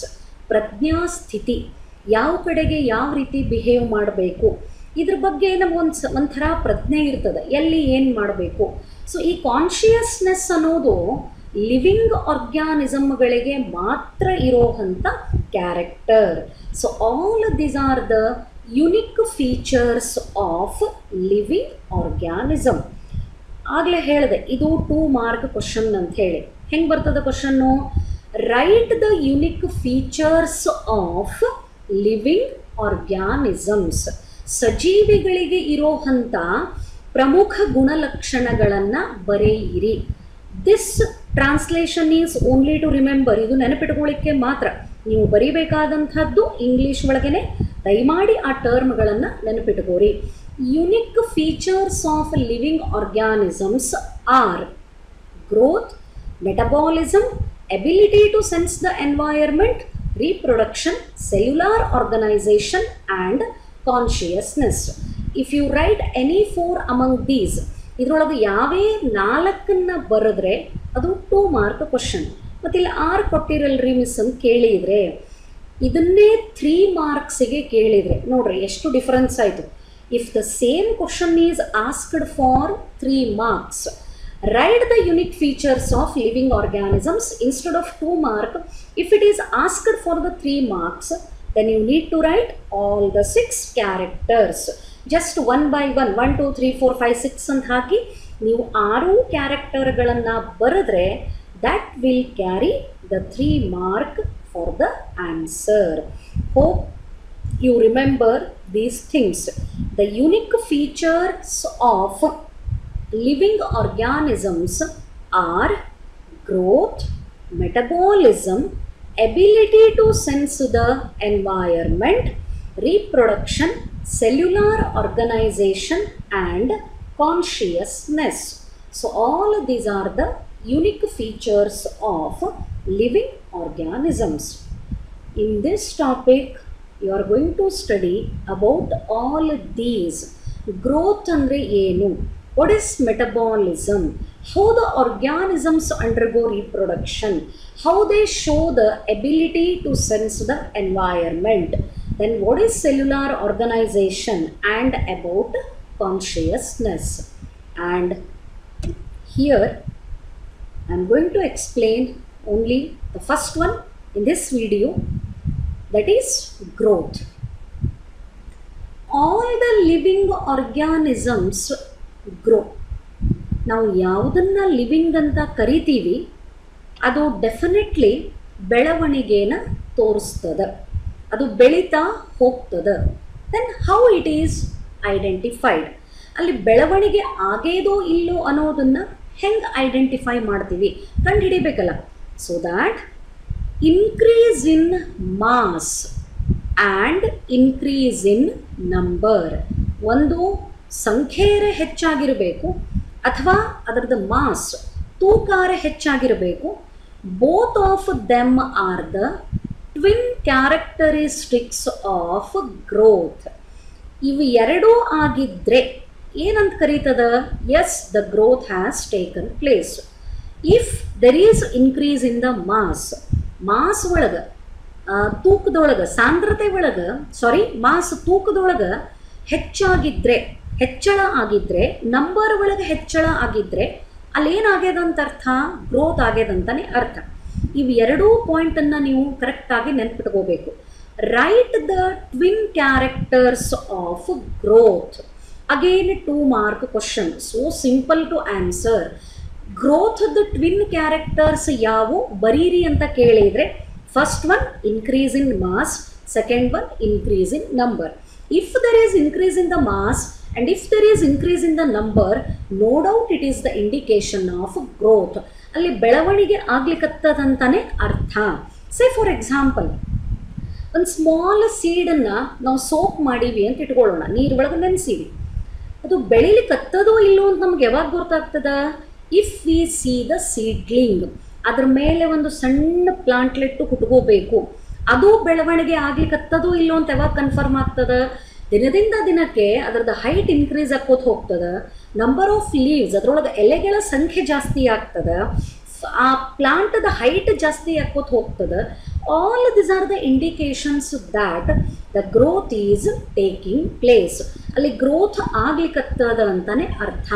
ಪ್ರಜ್ಞಾಸ್ಥಿತಿ, ಯಾವ ಕಡೆಗೆ ಯಾವ ರೀತಿ ಬಿಹೇವ್ ಮಾಡಬೇಕು ಇದ್ರ ಬಗ್ಗೆ ನಮಗೊಂದು ಒಂಥರ ಪ್ರಜ್ಞೆ ಇರ್ತದೆ, ಎಲ್ಲಿ ಏನು ಮಾಡಬೇಕು. ಸೊ ಈ ಕಾನ್ಷಿಯಸ್ನೆಸ್ ಅನ್ನೋದು ಲಿವಿಂಗ್ ಆರ್ಗ್ಯಾನಿಸಮ್ಗಳಿಗೆ ಮಾತ್ರ ಇರೋವಂಥ character. So all these are the unique features of living organism. ಆಗಲೇ ಹೇಳಿದೆ ಇದು 2 ಮಾರ್ಕ್ ಕ್ವಶನ್ ಅಂತ ಹೇಳಿ. ಹೆಂಗೆ ಬರ್ತದೆ question? Write the unique features of living organisms. ಸಜೀವಿಗಳಿಗೆ ಇರೋವಂಥ ಪ್ರಮುಖ ಗುಣಲಕ್ಷಣಗಳನ್ನು ಬರೆಯಿರಿ. This translation is only to remember. ಇದು ನೆನಪಿಟ್ಕೊಳ್ಳಿಕ್ಕೆ ಮಾತ್ರ. ನೀವು ಬರೀಬೇಕಾದಂಥದ್ದು ಇಂಗ್ಲೀಷ್ ಒಳಗೇ. ದಯಮಾಡಿ ಆ ಟರ್ಮ್ಗಳನ್ನು ನೆನಪಿಟ್ಕೋರಿ. Unique features of living organisms are growth, metabolism, ability to sense the environment, reproduction, cellular organization and consciousness. If you write any 4 among these, ಇದರೊಳಗೆ ಯಾವೇ 4 ಬರೆದ್ರೆ ಅದು 2 ಮಾರ್ಕ್ ಕ್ವಶನ್. ಮತ್ತು ಇಲ್ಲಿ 6 ಕೊಟ್ಟಿರಲ್ರಿ ಮಿಸ್ ಅಂತ ಕೇಳಿದರೆ, ಇದನ್ನೇ 3 ಮಾರ್ಕ್ಸಿಗೆ ಕೇಳಿದರೆ ನೋಡ್ರಿ ಎಷ್ಟು ಡಿಫರೆನ್ಸ್ ಆಯಿತು. If the same question is asked for 3 marks, write the unique features of living organisms instead of 2 mark. If it is asked for the 3 marks, then you need to write all the 6 characters. Just one by one, 1 2 3 4 5 6 ಅಂತ ಹಾಕಿ ನೀವು 6 ಕ್ಯಾರೆಕ್ಟರ್ಗಳನ್ನು ಬರೆದ್ರೆ that will carry the 3 mark for the answer. Hope you remember these things. The unique features of living organisms are growth, metabolism, ability to sense the environment, reproduction, cellular organization and consciousness. So all these are the unique features of living organisms. In this topic you are going to study about all these. Growth andre enu, what is metabolism, how the organisms undergo reproduction, how they show the ability to sense the environment, then what is cellular organization and about consciousness. And here I am going to explain only the first one in this video, that is growth. All the living organisms grow. ನಾವು ಯಾವುದನ್ನು ಲಿವಿಂಗ್ ಅಂತ ಕರಿತೀವಿ ಅದು ಡೆಫಿನೆಟ್ಲಿ ಬೆಳವಣಿಗೆನ ತೋರಿಸ್ತದೆ, ಅದು ಬೆಳೀತಾ ಹೋಗ್ತದೆ. Then how it is identified, ಅಲ್ಲಿ ಬೆಳವಣಿಗೆ ಆಗೇದೋ ಇಲ್ಲೋ ಅನ್ನೋದನ್ನು ಹೆಂಗೆ ಐಡೆಂಟಿಫೈ ಮಾಡ್ತೀವಿ, ಕಂಡು ಹಿಡಿಬೇಕಲ್ಲ. So that increase in mass and increase in number, ಒಂದು ಸಂಖ್ಯೆಯೇ ಹೆಚ್ಚಾಗಿರಬೇಕು ಅಥವಾ ಅದರದ್ದು ಮಾಸ್ ತೂಕಾರ ಹೆಚ್ಚಾಗಿರಬೇಕು. Both of them are the twin characteristics of growth. ಇವು ಎರಡೂ ಆಗಿದ್ದರೆ ಏನಂತ ಕರೀತದ, as the growth has taken place. If there is increase in the mass, mass ಒಳಗೆ ತೂಕದೊಳಗೆ ಸಾಂದ್ರತೆ ಒಳಗೆ ಮಾಸ್ ತೂಕದೊಳಗೆ ಹೆಚ್ಚಾಗಿದ್ದರೆ, ಹೆಚ್ಚಳ ಆಗಿದ್ದರೆ, ನಂಬರ್ ಒಳಗೆ ಹೆಚ್ಚಳ ಆಗಿದ್ದರೆ ಅಲ್ಲೇನಾಗ್ಯದಂತ ಅರ್ಥ, ಗ್ರೋತ್ ಆಗ್ಯದಂತಲೇ ಅರ್ಥ. ಇವು ಎರಡೂ ಪಾಯಿಂಟನ್ನು ನೀವು ಕರೆಕ್ಟಾಗಿ ನೆನ್ಪಿಟ್ಕೋಬೇಕು. Write the twin characters of growth. Again 2 mark question, so simple to answer. ಗ್ರೋತ್ದ ಟ್ವಿನ್ ಕ್ಯಾರೆಕ್ಟರ್ಸ್ ಯಾವುವು ಬರೀರಿ ಅಂತ ಕೇಳಿದರೆ, first one increase in mass, second one increase in number. If there is increase in the mass and if there is increase in the number, no doubt it is the indication of growth. ಅಲ್ಲಿ ಬೆಳವಣಿಗೆ ಆಗ್ಲಿಕ್ಕತ್ತದಂತಾನೆ ಅರ್ಥ. ಸೇ ಫಾರ್ ಎಕ್ಸಾಂಪಲ್, ಒಂದು ಸ್ಮಾಲ್ ಸೀಡನ್ನು ನಾವು ಸೋಪ್ ಮಾಡೀವಿ ಅಂತ ಇಟ್ಕೊಳ್ಳೋಣ, ನೀರು ಒಳಗೆ ನೆನೆಸೀವಿ. ಅದು ಬೆಳಿಲಿಕ್ಕತ್ತದೋ ಇಲ್ಲೋ ಅಂತ ನಮ್ಗೆ ಯಾವಾಗ ಗೊತ್ತಾಗ್ತದ, if we C the seedling, ಅದ್ರ ಮೇಲೆ ಒಂದು ಸಣ್ಣ ಪ್ಲಾಂಟ್ಲೆಟ್ಟು ಹುಟ್ಕೋಬೇಕು, ಅದು ಬೆಳವಣಿಗೆ ಆಗ್ಲಿಕ್ಕತ್ತದೋ ಇಲ್ಲೋ ಅಂತ ಯಾವಾಗ ಕನ್ಫರ್ಮ್ ಆಗ್ತದ, ದಿನದಿಂದ ದಿನಕ್ಕೆ ಅದರದ್ದು ಹೈಟ್ ಇನ್ಕ್ರೀಸ್ ಆಕೋತ ಹೋಗ್ತದೆ, ನಂಬರ್ ಆಫ್ ಲೀವ್ಸ್ ಅದರೊಳಗೆ ಎಲೆಗಳ ಸಂಖ್ಯೆ ಜಾಸ್ತಿ ಆಗ್ತದೆ, ಆ ಪ್ಲಾಂಟದ ಹೈಟ್ ಜಾಸ್ತಿ ಆಕೋತ ಹೋಗ್ತದೆ. All this are the indications that the growth is taking place. ಅಲ್ಲಿ ಗ್ರೋತ್ ಆಗ್ಲಿಕ್ಕತ್ತದ ಅಂತಾನೆ ಅರ್ಥ.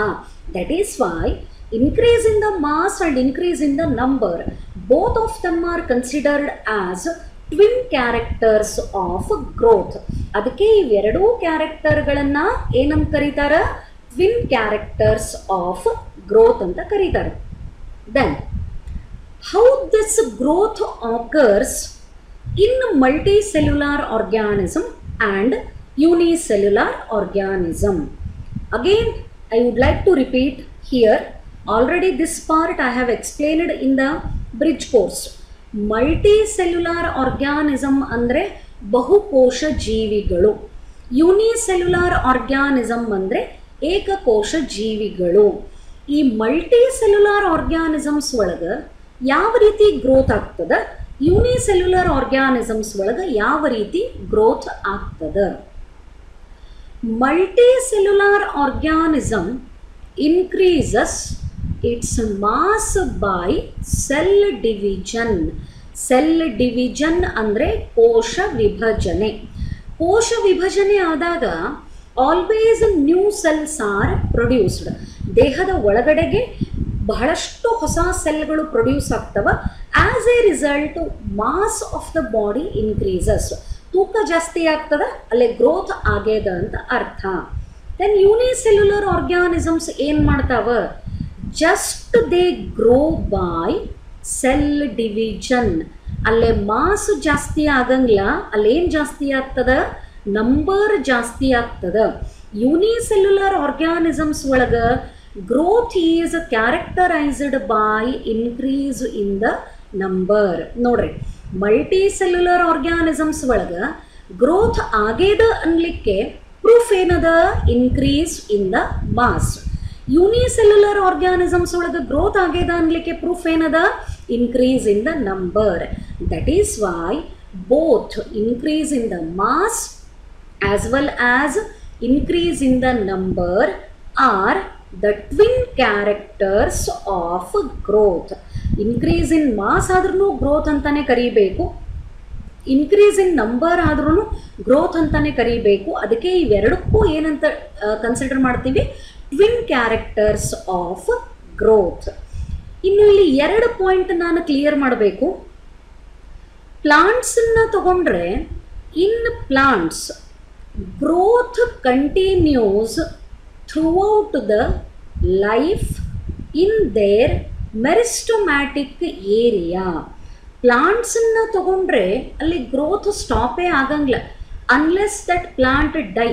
That is why increase in the mass and increase in the number, both of them are considered as twin characters of growth. ಅದಕ್ಕೆ ಇವೆರಡೂ ಕ್ಯಾರೆಕ್ಟರ್ಗಳನ್ನು ಏನಂತ ಕರೀತಾರೆ, ಟ್ವಿನ್ ಕ್ಯಾರೆಕ್ಟರ್ಸ್ ಆಫ್ ಗ್ರೋತ್ ಅಂತ ಕರೀತಾರೆ. Then how this growth occurs in multicellular organism and unicellular organism. Again I would like to repeat here, already this part I have explained in the bridge course. Multicellular organism ಅಂದರೆ ಬಹುಕೋಶ ಜೀವಿಗಳು, ಯೂನಿಸೆಲ್ಯುಲಾರ್ ಆರ್ಗ್ಯಾನಿಸಮ್ ಅಂದರೆ ಏಕಕೋಶ ಜೀವಿಗಳು. ಈ ಮಲ್ಟಿಸೆಲ್ಯುಲಾರ್ ಆರ್ಗ್ಯಾನಿಸಮ್ಸ್ ಒಳಗೆ ಯಾವ ರೀತಿ ಗ್ರೋತ್ ಆಗ್ತದೆ, ಯೂನಿಸೆಲ್ಯುಲಾರ್ ಆರ್ಗ್ಯಾನಿಸಮ್ಸ್ ಒಳಗೆ ಯಾವ ರೀತಿ ಗ್ರೋತ್ ಆಗ್ತದೆ. Multicellular organism increases its mass by cell division. Cell division ಅಂದರೆ ಕೋಶ ವಿಭಜನೆ. ಕೋಶ ವಿಭಜನೆ ಆದಾಗ always new cells are produced. ದೇಹದ ಒಳಗಡೆಗೆ ಬಹಳಷ್ಟು ಹೊಸ ಸೆಲ್ಗಳು ಪ್ರೊಡ್ಯೂಸ್ ಆಗ್ತವೆ. As a result mass of the body increases. ತೂಕ ಜಾಸ್ತಿ ಆಗ್ತದೆ, ಅಲ್ಲೇ ಗ್ರೋತ್ ಆಗ್ಯದ ಅಂತ ಅರ್ಥ. ದೆನ್ ಯೂನಿಸೆಲ್ಯುಲರ್ ಆರ್ಗ್ಯಾನಿಸಮ್ಸ್ ಏನು ಮಾಡ್ತಾವ, just they grow by cell division. ಅಲ್ಲೇ ಮಾಸ್ ಜಾಸ್ತಿ ಆಗಂಗಿಲ್ಲ, ಅಲ್ಲೇನು ಜಾಸ್ತಿ ಆಗ್ತದೆ, ನಂಬರ್ ಜಾಸ್ತಿ ಆಗ್ತದೆ. ಯೂನಿಸೆಲ್ಯುಲರ್ ಆರ್ಗ್ಯಾನಿಸಮ್ಸ್ ಒಳಗೆ growth is characterised by increase in the number. ನೋಡ್ರಿ, ಮಲ್ಟಿಸೆಲ್ಯುಲರ್ ಆರ್ಗ್ಯಾನಿಸಮ್ಸ್ ಒಳಗೆ ಗ್ರೋತ್ ಆಗ್ಯದ ಅನ್ಲಿಕ್ಕೆ ಪ್ರೂಫ್ ಏನದ, increase in the mass. Unicellular organisms ಒಳಗೆ ಗ್ರೋತ್ ಆಗ್ಯದ ಅನ್ಲಿಕ್ಕೆ ಪ್ರೂಫ್ ಏನದ, increase in the number. That is why both increase in the mass as well as increase in the number are the twin characters of growth. Increase in mass ಆದ್ರೂ ಗ್ರೋತ್ ಅಂತಾನೆ ಕರೀಬೇಕು, ಇನ್ಕ್ರೀಸಿಂಗ್ ನಂಬರ್ ಆದ್ರೂ ಗ್ರೋತ್ ಅಂತಾನೆ ಕರಿಬೇಕು. ಅದಕ್ಕೆ ಇವೆರಡಕ್ಕೂ ಏನಂತ ಕನ್ಸಿಡರ್ ಮಾಡ್ತೀವಿ, ಟ್ವಿನ್ ಕ್ಯಾರೆಕ್ಟರ್ಸ್ ಆಫ್ ಗ್ರೋತ್. ಇನ್ನು ಇಲ್ಲಿ 2 ಪಾಯಿಂಟ್ ನಾನು ಕ್ಲಿಯರ್ ಮಾಡಬೇಕು. ಪ್ಲಾಂಟ್ಸನ್ನ ತಗೊಂಡ್ರೆ in plants growth continues throughout the life in their meristematic area. ಪ್ಲಾಂಟ್ಸನ್ನ ತಗೊಂಡ್ರೆ ಅಲ್ಲಿ ಗ್ರೋತ್ ಸ್ಟಾಪೇ ಆಗಂಗಿಲ್ಲ, ಅನ್ಲೆಸ್ ದಟ್ ಪ್ಲಾಂಟ್ ಡೈ.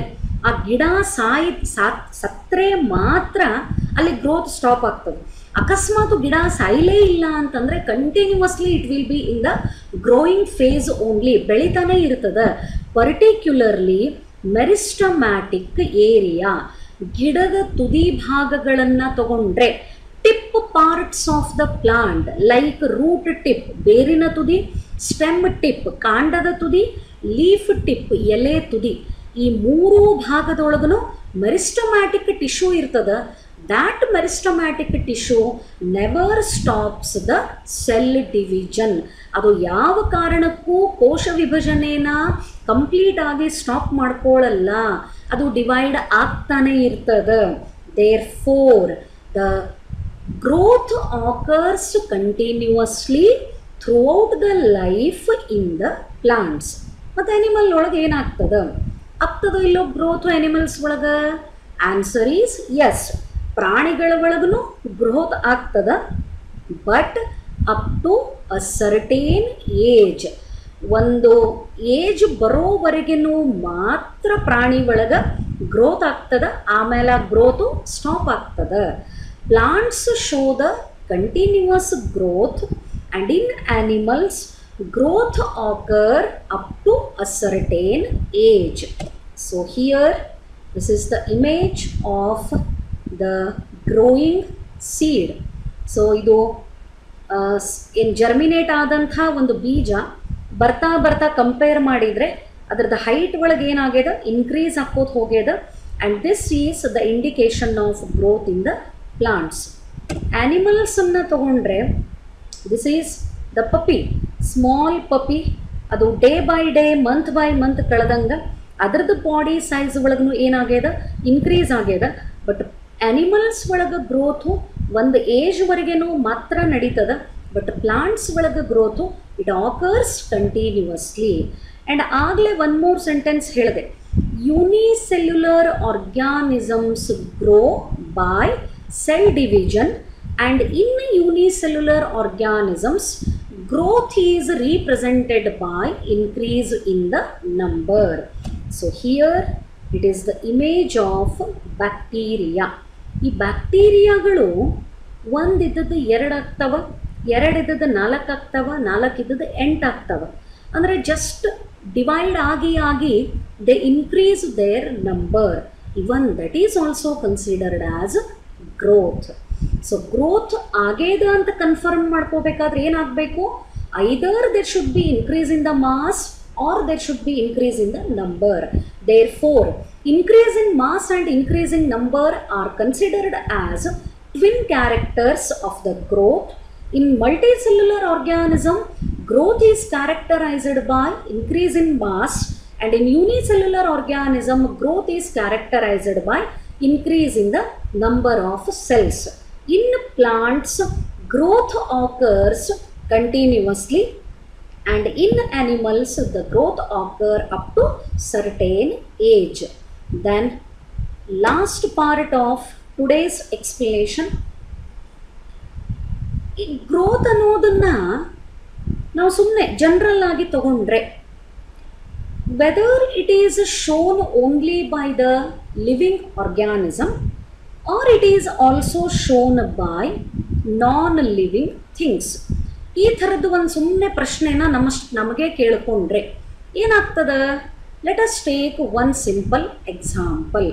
ಆ ಗಿಡ ಸತ್ತರೆ ಮಾತ್ರ ಅಲ್ಲಿ ಗ್ರೋತ್ ಸ್ಟಾಪ್ ಆಗ್ತದೆ. ಅಕಸ್ಮಾತ್ ಗಿಡ ಸಾಯಲೇ ಇಲ್ಲ ಅಂತಂದರೆ continuously it will be in the growing phase only, ಬೆಳಿತಾನೆ ಇರ್ತದೆ. ಪರ್ಟಿಕ್ಯುಲರ್ಲಿ ಮೆರಿಸ್ಟೊಮ್ಯಾಟಿಕ್ ಏರಿಯಾ, ಗಿಡದ ತುದಿ ಭಾಗಗಳನ್ನು ತಗೊಂಡ್ರೆ tip parts of the plant like root tip ಬೇರಿನ ತುದಿ, ಸ್ಟೆಮ್ ಟಿಪ್ ಕಾಂಡದ ತುದಿ, ಲೀಫ್ ಟಿಪ್ ಎಲೆ ತುದಿ, ಈ 3 ಭಾಗದೊಳಗೂ ಮೆರಿಸ್ಟೊಮ್ಯಾಟಿಕ್ ಟಿಶ್ಯೂ ಇರ್ತದೆ. That meristematic tissue never stops the cell division. ಅದು ಯಾವ ಕಾರಣಕ್ಕೂ ಕೋಶ ವಿಭಜನೆನ ಕಂಪ್ಲೀಟ್ ಆಗಿ ಸ್ಟಾಪ್ ಮಾಡ್ಕೊಳ್ಳಲ್ಲ, ಅದು ಡಿವೈಡ್ ಆಗ್ತಾನೆ ಇರ್ತದೆ. Therefore the growth occurs continuously throughout the life in the plants. ಮತ್ತು ಅನಿಮಲ್ ಒಳಗೆ ಏನಾಗ್ತದೆ, ಆಗ್ತದೋ ಇಲ್ಲೋ ಗ್ರೋತ್ ಅನಿಮಲ್ಸ್ ಒಳಗೆ? Answer is yes. ಪ್ರಾಣಿಗಳ ಒಳಗೂ ಗ್ರೋತ್ ಆಗ್ತದ, but up to a certain age. ಒಂದು ಏಜ್ ಬರೋವರೆಗೂ ಮಾತ್ರ ಪ್ರಾಣಿ ಒಳಗೆ ಗ್ರೋತ್ ಆಗ್ತದೆ, ಆಮೇಲೆ ಗ್ರೋತು ಸ್ಟಾಪ್ ಆಗ್ತದೆ. Plants show the continuous growth and in animals growth occur up to a certain age. So here this is the image of the growing seed. So idu in germinate ಆದಂಥ ಒಂದು ಬೀಜ ಬರ್ತಾ ಬರ್ತಾ ಕಂಪೇರ್ ಮಾಡಿದರೆ ಅದರದ ಹೈಟ್ ಒಳಗೆ ಏನಾಗ್ಯದ, ಇನ್ಕ್ರೀಸ್ ಆಕೋತ ಹೋಗ್ಯದ. And this is the indication of growth in the plants. ಆ್ಯನಿಮಲ್ಸನ್ನು ತಗೊಂಡ್ರೆ this is the puppy, small puppy. ಅದು day by day month by month ಕಳೆದಂಗೆ ಅದರದ್ದು ಬಾಡಿ ಸೈಜ್ ಒಳಗೂ ಏನಾಗ್ಯದ, ಇನ್ಕ್ರೀಸ್ ಆಗ್ಯದ. ಬಟ್ ಆ್ಯನಿಮಲ್ಸ್ ಒಳಗೆ ಗ್ರೋತು ಒಂದು ಏಜ್ವರೆಗೇನು ಮಾತ್ರ ನಡೀತದ, ಬಟ್ ಪ್ಲಾಂಟ್ಸ್ ಒಳಗೆ growth it occurs continuously. And ಆಗಲೇ ಒನ್ ಮೋರ್ ಸೆಂಟೆನ್ಸ್ ಹೇಳಿದೆ, unicellular organisms grow by cell division, and in unicellular organisms growth is represented by increase in the number. So here it is the image of bacteria. ಈ ಬ್ಯಾಕ್ಟೀರಿಯಾಗಳು ಒಂದಿದ್ದದ್ದು 2 ಆಗ್ತವ, 2 ಇದ್ದದ್ದು 4 ಆಗ್ತವ, 4 ಇದ್ದದ್ದು 8 ಆಗ್ತವ. ಅಂದರೆ ಜಸ್ಟ್ ಡಿವೈಡ್ ಆಗಿ ಆಗಿ they increase their number. Even that is also considered as growth. So growth ಆಗೇದ ಅಂತ ಕನ್ಫರ್ಮ್ ಮಾಡ್ಕೋಬೇಕಾದ್ರೆ ಏನಾಗಬೇಕು, either there should be increase in the mass or there should be increase in the number. Therefore increase in mass and increase in number are considered as twin characters of the growth. In multicellular organism, growth is characterized by increase in mass, and in unicellular organism, growth is characterized by increase in the number of cells. In plants, growth occurs continuously, and in animals, the growth occur up to certain age. Then last part of today's explanation, ಈ ಗ್ರೋತ್ ಅನ್ನೋದನ್ನು ನಾವು ಸುಮ್ಮನೆ ಜನರಲ್ ಆಗಿ ತಗೊಂಡ್ರೆ, whether it is shown only by the living organism or it is also shown by non living things. ಈ ಥರದ್ದು ಒಂದು ಸುಮ್ಮನೆ ಪ್ರಶ್ನೆನ ನಮಗೆ ಕೇಳಿಕೊಂಡ್ರೆ ಏನಾಗ್ತದೆ? Let us take one simple example.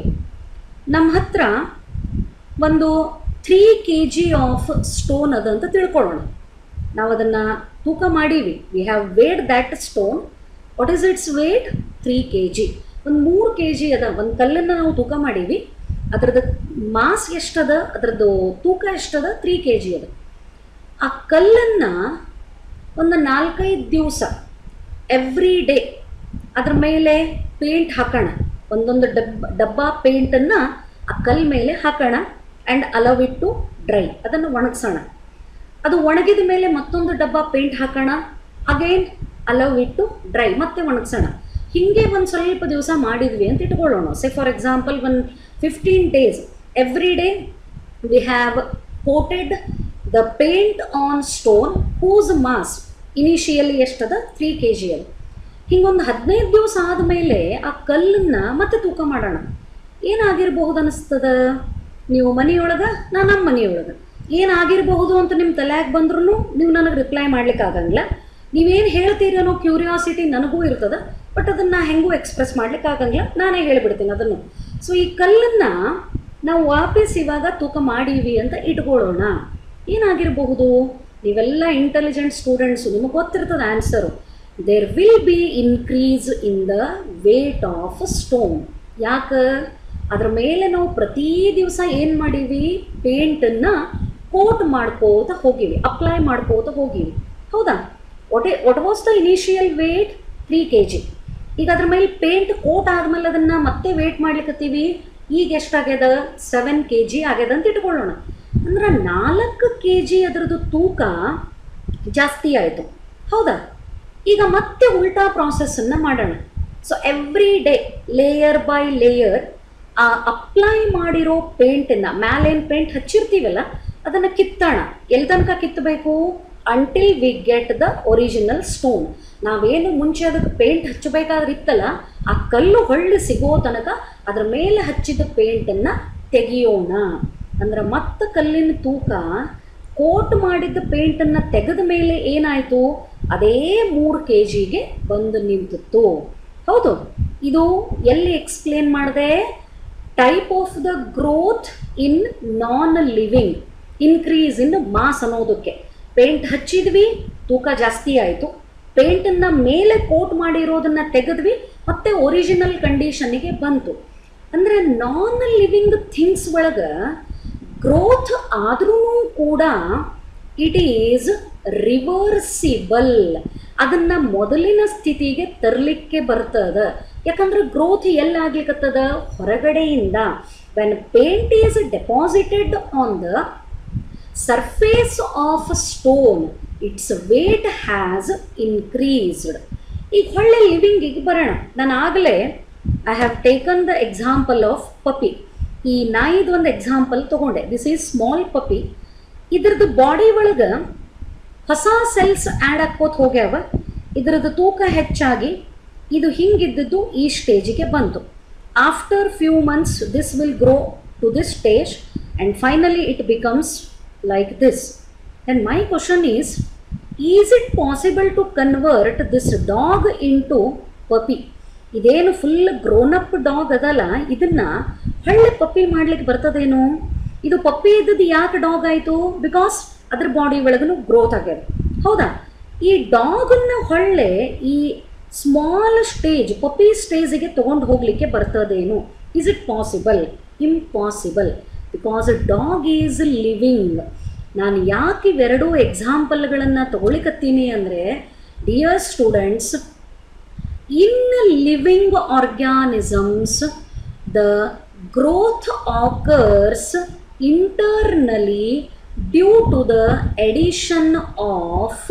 ನಮ್ಮ ಹತ್ರ ಒಂದು 3 kg ಆಫ್ ಸ್ಟೋನ್ ಅದ ಅಂತ ತಿಳ್ಕೊಳ್ಳೋಣ. ನಾವು ಅದನ್ನು ತೂಕ ಮಾಡೀವಿ. We have weighed that stone. What is its weight? 3 kg. ಒಂದು 3 kg ಅದ. ಒಂದು ಕಲ್ಲನ್ನು ನಾವು ತೂಕ ಮಾಡೀವಿ. ಅದರದ್ದು ಮಾಸ್ ಎಷ್ಟದ, ಅದರದ್ದು ತೂಕ ಎಷ್ಟದ? 3 kg ಅದ. ಆ ಕಲ್ಲನ್ನು ಒಂದು 4-5 ದಿವಸ ಎವ್ರಿ ಡೇ ಅದ್ರ ಮೇಲೆ ಪೇಂಟ್ ಹಾಕೋಣ, ಒಂದೊಂದು ಡಬ್ಬ ಪೇಂಟನ್ನು ಆ ಕಲ್ ಮೇಲೆ ಹಾಕೋಣ and allow it to dry, ಅದನ್ನು ಒಣಗಿಸೋಣ. ಅದು ಒಣಗಿದ ಮೇಲೆ ಮತ್ತೊಂದು ಡಬ್ಬ ಪೇಂಟ್ ಹಾಕೋಣ, again allow it to dry, ಮತ್ತೆ ಒಣಗಿಸೋಣ. ಹೀಗೆ ಒಂದು ಸ್ವಲ್ಪ ದಿವಸ ಮಾಡಿದ್ವಿ ಅಂತ ಇಟ್ಕೊಳ್ಳೋಣ. Say for example 15 days every day we have coated the paint on stone whose mass initially ಎಷ್ಟದ 3 kg. ಹಿಂಗೊಂದು 15 ದಿವಸ ಆದಮೇಲೆ ಆ ಕಲ್ಲನ್ನು ಮತ್ತೆ ತೂಕ ಮಾಡೋಣ. ಏನಾಗಿರಬಹುದು ಅನಿಸ್ತದ? ನೀವು ಮನೆಯೊಳಗೆ, ನಾನು ನಮ್ಮ ಮನೆಯೊಳಗೆ, ಏನಾಗಿರಬಹುದು ಅಂತ ನಿಮ್ಮ ತಲೆಯಾಗ ಬಂದ್ರೂ ನೀವು ನನಗೆ ರಿಪ್ಲೈ ಮಾಡ್ಲಿಕ್ಕೆ ಆಗಂಗಿಲ್ಲ. ನೀವೇನು ಹೇಳ್ತೀರಿ ಅನ್ನೋ ಕ್ಯೂರಿಯಾಸಿಟಿ ನನಗೂ ಇರ್ತದೆ, ಬಟ್ ಅದನ್ನು ಹೆಂಗೂ ಎಕ್ಸ್ಪ್ರೆಸ್ ಮಾಡ್ಲಿಕ್ಕೆ ಆಗಂಗಿಲ್ಲ, ನಾನೇ ಹೇಳಿಬಿಡ್ತೀನಿ ಅದನ್ನು. ಸೊ ಈ ಕಲ್ಲನ್ನು ನಾವು ವಾಪಸ್ ಇವಾಗ ತೂಕ ಮಾಡೀವಿ ಅಂತ ಇಟ್ಕೊಳ್ಳೋಣ. ಏನಾಗಿರಬಹುದು? ನೀವೆಲ್ಲ ಇಂಟೆಲಿಜೆಂಟ್ ಸ್ಟೂಡೆಂಟ್ಸು, ನಿಮಗೆ ಗೊತ್ತಿರ್ತದೆ answer. There will be increase in the weight of stone. ಯಾಕೆ? ಅದ್ರ ಮೇಲೆ ನಾವು ಪ್ರತಿ ದಿವಸ ಏನು ಮಾಡೀವಿ? ಪೇಂಟನ್ನು ಕೋಟ್ ಮಾಡ್ಕೋತ ಹೋಗಿವಿ, ಅಪ್ಲೈ ಮಾಡ್ಕೋತ ಹೋಗಿವಿ, ಹೌದಾ? What was the initial weight? 3 kg. ಈಗ ಅದ್ರ ಮೇಲೆ ಪೇಂಟ್ ಕೋಟ್ ಆದಮೇಲೆ ಅದನ್ನು ಮತ್ತೆ ವೇಟ್ ಮಾಡ್ಲಿಕ್ಕತ್ತೀವಿ. ಈಗ ಎಷ್ಟಾಗ್ಯದ? 7 kg ಆಗ್ಯದ ಅಂತ ಇಟ್ಕೊಳ್ಳೋಣ. ಅಂದ್ರೆ 4 kg ಅದರದ್ದು ತೂಕ ಜಾಸ್ತಿ ಆಯಿತು, ಹೌದಾ? ಈಗ ಮತ್ತೆ ಉಲ್ಟಾ ಪ್ರಾಸೆಸ್ಸನ್ನು ಮಾಡೋಣ. So every day layer by layer ಆ ಅಪ್ಲೈ ಮಾಡಿರೋ ಪೇಂಟನ್ನು, ಮೇಲೇನು ಪೇಂಟ್ ಹಚ್ಚಿರ್ತೀವಲ್ಲ ಅದನ್ನು ಕಿತ್ತೋಣ. ಎಲ್ಲಿ ತನಕ ಕಿತ್ತಬೇಕು? Until we get the original stone. ನಾವೇನು ಮುಂಚೆ ಅದಕ್ಕೆ ಪೇಂಟ್ ಹಚ್ಚಬೇಕಾದ್ರೆ ಇತ್ತಲ್ಲ, ಆ ಕಲ್ಲು ಹೊಳ್ಳಿ ಸಿಗೋ ತನಕ ಅದರ ಮೇಲೆ ಹಚ್ಚಿದ ಪೇಂಟನ್ನು ತೆಗಿಯೋಣ. ಅಂದ್ರೆ ಮತ್ತೆ ಕಲ್ಲಿನ ತೂಕ ಕೋಟ್ ಮಾಡಿದ್ದ ಪೇಂಟನ್ನು ತೆಗೆದ ಮೇಲೆ ಏನಾಯಿತು? ಅದೇ 3 kgಗೆ ಬಂದು ನಿಂತಿತ್ತು, ಹೌದು? ಇದು ಎಲ್ಲಿ ಎಕ್ಸ್ಪ್ಲೇನ್ ಮಾಡಿದೆ? Type of the growth in non living, increase in mass ಅನ್ನೋದಕ್ಕೆ. ಪೇಂಟ್ ಹಚ್ಚಿದ್ವಿ, ತೂಕ ಜಾಸ್ತಿ ಆಯಿತು. ಪೇಂಟನ್ನು ಮೇಲೆ ಕೋಟ್ ಮಾಡಿರೋದನ್ನು ತೆಗೆದ್ವಿ, ಮತ್ತೆ ಒರಿಜಿನಲ್ ಕಂಡೀಷನ್ನಿಗೆ ಬಂತು. ಅಂದರೆ ನಾನ್ ಲಿವಿಂಗ್ ಥಿಂಗ್ಸ್ ಒಳಗೆ ಗ್ರೋತ್ ಆದ್ರೂ ಕೂಡ ಇಟ್ ಈಸ್ ರಿವರ್ಸಿಬಲ್. ಅದನ್ನು ಮೊದಲಿನ ಸ್ಥಿತಿಗೆ ತರಲಿಕ್ಕೆ ಬರ್ತದೆ. ಯಾಕಂದ್ರೆ ಗ್ರೋತ್ ಎಲ್ಲಾಗ್ಲಿಕ್ಕತ್ತದ? ಹೊರಗಡೆಯಿಂದ. When paint is deposited on the surface of stone, its weight has increased. ಈಗ ಹೊಳ್ಳೆ ಲಿವಿಂಗಿಗೆ ಬರೋಣ. ನಾನು ಆಗಲೇ I have taken the example of puppy. ಈ ನಾಯಿದು ಒಂದು ಎಕ್ಸಾಂಪಲ್ ತೊಗೊಂಡೆ. This is small puppy. ಇದ್ರದ್ದು ಬಾಡಿ ಒಳಗೆ ಹೊಸ ಸೆಲ್ಸ್ ಆ್ಯಡ್ ಹಾಕೋತ ಹೋಗ್ಯಾವ. ಇದರದ್ದು ತೂಕ ಹೆಚ್ಚಾಗಿ ಇದು ಹಿಂಗಿದ್ದದ್ದು ಈ ಸ್ಟೇಜಿಗೆ ಬಂತು. After few months this will grow to this stage and finally it becomes like this. And my question is it possible to convert this dog into puppy? ಇದೇನು ಫುಲ್ ಗ್ರೋನ್ ಅಪ್ ಡಾಗ್ ಅದಲ್ಲ, ಇದನ್ನು ಹಳ್ಳಿ ಪಪ್ಪಿ ಮಾಡ್ಲಿಕ್ಕೆ ಬರ್ತದೇನು? ಇದು ಪಪ್ಪಿ ಇದ್ದದ್ದು ಯಾಕೆ ಡಾಗ್ ಆಯಿತು? ಬಿಕಾಸ್ ಅದ್ರ ಬಾಡಿ ಒಳಗೂ ಗ್ರೋತ್ ಆಗ್ಯದ, ಹೌದಾ? ಈ ಡಾಗನ್ನು ಹೊಳ್ಳೆ ಈ ಸ್ಮಾಲ್ ಸ್ಟೇಜ್, ಪಪ್ಪಿ ಸ್ಟೇಜಿಗೆ ತೊಗೊಂಡು ಹೋಗಲಿಕ್ಕೆ ಬರ್ತದೇನು? Is it possible? Impossible. Because dog is living. ನಾನು ಯಾಕೆ ಇವೆರಡೂ ಎಕ್ಸಾಂಪಲ್ಗಳನ್ನು ತಗೊಳ್ಳಿಕತ್ತೀನಿ ಅಂದರೆ, dear students, in living organisms the growth occurs internally due to the addition of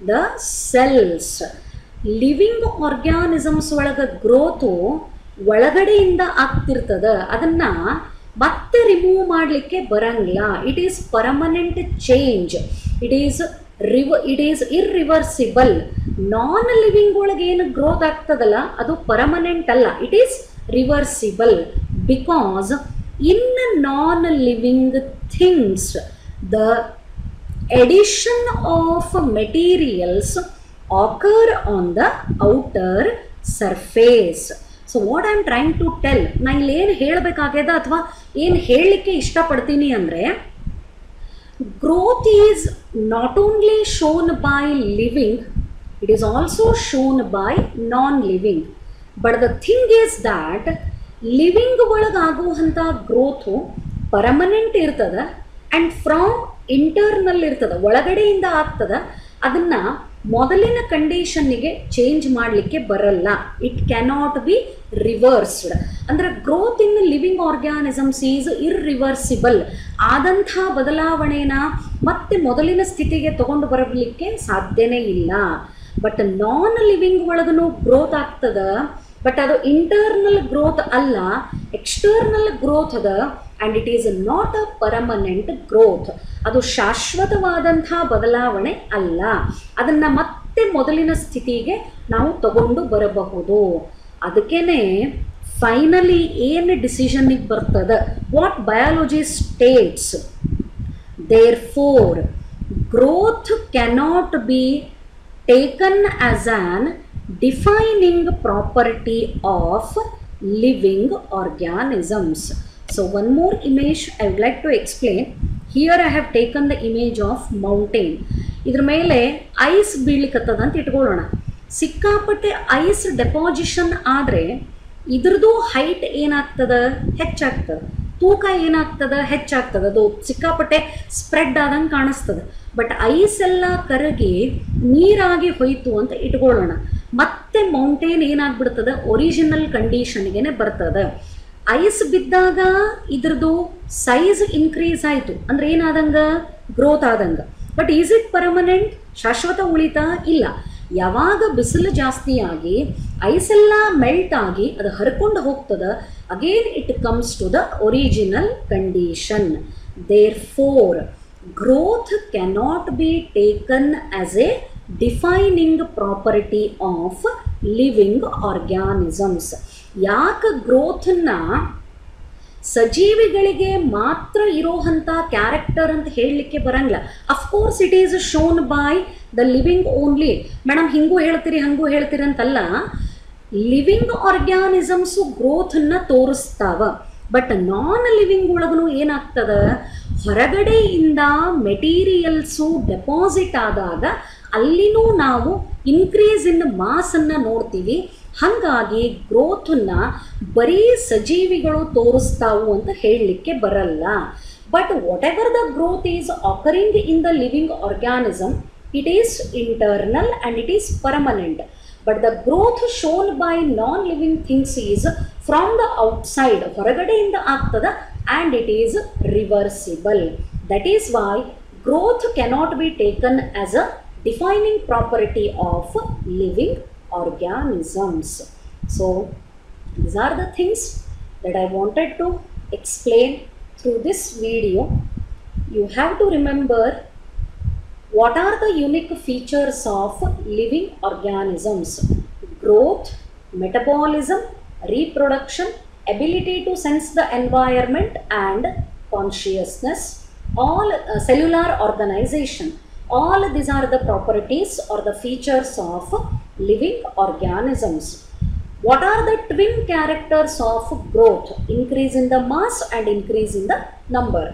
the cells. Living organisms ಒಳಗೆ ಗ್ರೋತು ಒಳಗಡೆಯಿಂದ ಆಗ್ತಿರ್ತದ, ಅದನ್ನು ಮತ್ತೆ ರಿಮೂವ್ ಮಾಡಲಿಕ್ಕೆ ಬರಂಗಿಲ್ಲ. It is permanent change. It is irreversible. Non living ಒಳಗೆ ಏನು ಗ್ರೋತ್ ಆಗ್ತದಲ್ಲ ಅದು ಪರ್ಮನೆಂಟ್ ಅಲ್ಲ, it is reversible. Because in non living things the addition of materials occur on the outer surface. So what I am trying to tell, ನಾನು ಇಲ್ಲಿ ಏನು ಹೇಳಬೇಕಾಗ್ಯದ ಅಥವಾ ಏನು ಹೇಳಲಿಕ್ಕೆ ಇಷ್ಟಪಡ್ತೀನಿ ಅಂದರೆ, growth is not only shown by living, it is also shown by non living. But the thing is that living ಒಳಗಾಗುವಂಥ ಗ್ರೋತು ಪರ್ಮನೆಂಟ್ ಇರ್ತದೆ ಆ್ಯಂಡ್ ಫ್ರಮ್ ಇಂಟರ್ನಲ್ ಇರ್ತದೆ, ಒಳಗಡೆಯಿಂದ ಆಗ್ತದೆ. ಅದನ್ನು ಮೊದಲಿನ ಕಂಡೀಷನ್ನಿಗೆ ಚೇಂಜ್ ಮಾಡಲಿಕ್ಕೆ ಬರಲ್ಲ. It cannot be reversed. ಅಂದರೆ growth in living organisms is irreversible. ಆದಂಥ ಬದಲಾವಣೆನ ಮತ್ತೆ ಮೊದಲಿನ ಸ್ಥಿತಿಗೆ ತಗೊಂಡು ಬರಲಿಕ್ಕೆ ಸಾಧ್ಯನೇ ಇಲ್ಲ. ಬಟ್ ನಾನ್ ಲಿವಿಂಗ್ ಒಳಗೂ ಗ್ರೋತ್ ಆಗ್ತದ, ಬಟ್ ಅದು ಇಂಟರ್ನಲ್ ಗ್ರೋತ್ ಅಲ್ಲ, ಎಕ್ಸ್ಟರ್ನಲ್ ಗ್ರೋತ್ ಅದ. And it is not a permanent growth. ಅದು ಶಾಶ್ವತವಾದಂಥ ಬದಲಾವಣೆ ಅಲ್ಲ. ಅದನ್ನು ಮತ್ತೆ ಮೊದಲಿನ ಸ್ಥಿತಿಗೆ ನಾವು ತಗೊಂಡು ಬರಬಹುದು. ಅದಕ್ಕೇ ಫೈನಲಿ ಏನು ಡಿಸಿಷನ್ನಿಗೆ ಬರ್ತದೆ, what biology states, therefore growth cannot be taken as an defining property of living organisms. So one more image I would like to explain. Here I have taken the image of mountain. ಇದರ ಮೇಲೆ ಐಸ್ ಬೀಳ್ಲಿಕ್ಕತ್ತದ ಅಂತ ಇಟ್ಕೊಳ್ಳೋಣ. ಸಿಕ್ಕಾಪಟ್ಟೆ ಐಸ್ ಡೆಪಾಸಿಷನ್ ಆದರೆ ಇದ್ರದ್ದು ಹೈಟ್ ಏನಾಗ್ತದೆ, ಹೆಚ್ಚಾಗ್ತದೆ. ತೂಕ ಏನಾಗ್ತದೆ, ಹೆಚ್ಚಾಗ್ತದೆ. ಅದು ಸಿಕ್ಕಾಪಟ್ಟೆ ಸ್ಪ್ರೆಡ್ ಆದಂಗೆ ಕಾಣಿಸ್ತದೆ. ಬಟ್ ಐಸ್ ಎಲ್ಲ ಕರಗಿ ನೀರಾಗಿ ಹೋಯಿತು ಅಂತ ಇಟ್ಕೊಳ್ಳೋಣ. ಮತ್ತೆ ಮೌಂಟೇನ್ ಏನಾಗ್ಬಿಡ್ತದೆ, ಒರಿಜಿನಲ್ ಕಂಡೀಷನ್ಗೆ ಬರ್ತದೆ. ಐಸ್ ಬಿದ್ದಾಗ ಇದ್ರದ್ದು ಸೈಜ್ ಇನ್ಕ್ರೀಸ್ ಆಯಿತು ಅಂದರೆ ಏನಾದಂಗೆ, ಗ್ರೋತ್ ಆದಂಗೆ. ಬಟ್ ಈಸ್ ಇಟ್ ಪರ್ಮನೆಂಟ್, ಶಾಶ್ವತ ಉಳಿತ? ಇಲ್ಲ. ಯಾವಾಗ ಬಿಸಿಲು ಜಾಸ್ತಿ ಆಗಿ ಐಸೆಲ್ಲ ಮೆಲ್ಟ್ ಆಗಿ ಅದು ಹರ್ಕೊಂಡು ಹೋಗ್ತದೆ, again it comes to the original condition. Therefore growth cannot be taken as a defining property of living organisms. ಯಾಕೆ ಗ್ರೋತ್ನ ಸಜೀವಿಗಳಿಗೆ ಮಾತ್ರ ಇರೋವಂಥ ಕ್ಯಾರೆಕ್ಟರ್ ಅಂತ ಹೇಳಲಿಕ್ಕೆ ಬರಂಗಿಲ್ಲ. Of course it is shown by the living only. Madam ಹಿಂಗೂ ಹೇಳ್ತೀರಿ ಹಂಗೂ ಹೇಳ್ತೀರಿ ಅಂತಲ್ಲ, ಲಿವಿಂಗ್ ಆರ್ಗ್ಯಾನಿಸಮ್ಸು ಗ್ರೋಥನ್ನು ತೋರಿಸ್ತಾವ. ಬಟ್ ನಾನ್ ಲಿವಿಂಗ್ ಒಳಗೂ ಏನಾಗ್ತದೆ, ಹೊರಗಡೆಯಿಂದ ಮೆಟೀರಿಯಲ್ಸು ಡೆಪಾಸಿಟ್ ಆದಾಗ ಅಲ್ಲಿನೂ ನಾವು ಇನ್ಕ್ರೀಸ್ ಇನ್ ಮಾಸನ್ನು ನೋಡ್ತೀವಿ. ಹಾಗಾಗಿ ಗ್ರೋಥನ್ನು ಬರೀ ಸಜೀವಿಗಳು ತೋರಿಸ್ತಾವು ಅಂತ ಹೇಳಲಿಕ್ಕೆ ಬರಲ್ಲ. But what ever the growth is occurring in the living organism, it is internal and it is permanent. But the growth shown by non-living things is from the outside, ಹೊರಗಡೆಯಿಂದ ಆಗ್ತದ, and it is reversible. That is why growth cannot be taken as a defining property of living organisms. So these are the things that I wanted to explain through this video. You have to remember what are the unique features of living organisms: growth, metabolism, reproduction, ability to sense the environment, and consciousness. All cellular organization. All these are the properties or the features of living organisms. What are the twin characters of growth? Increase in the mass and increase in the number.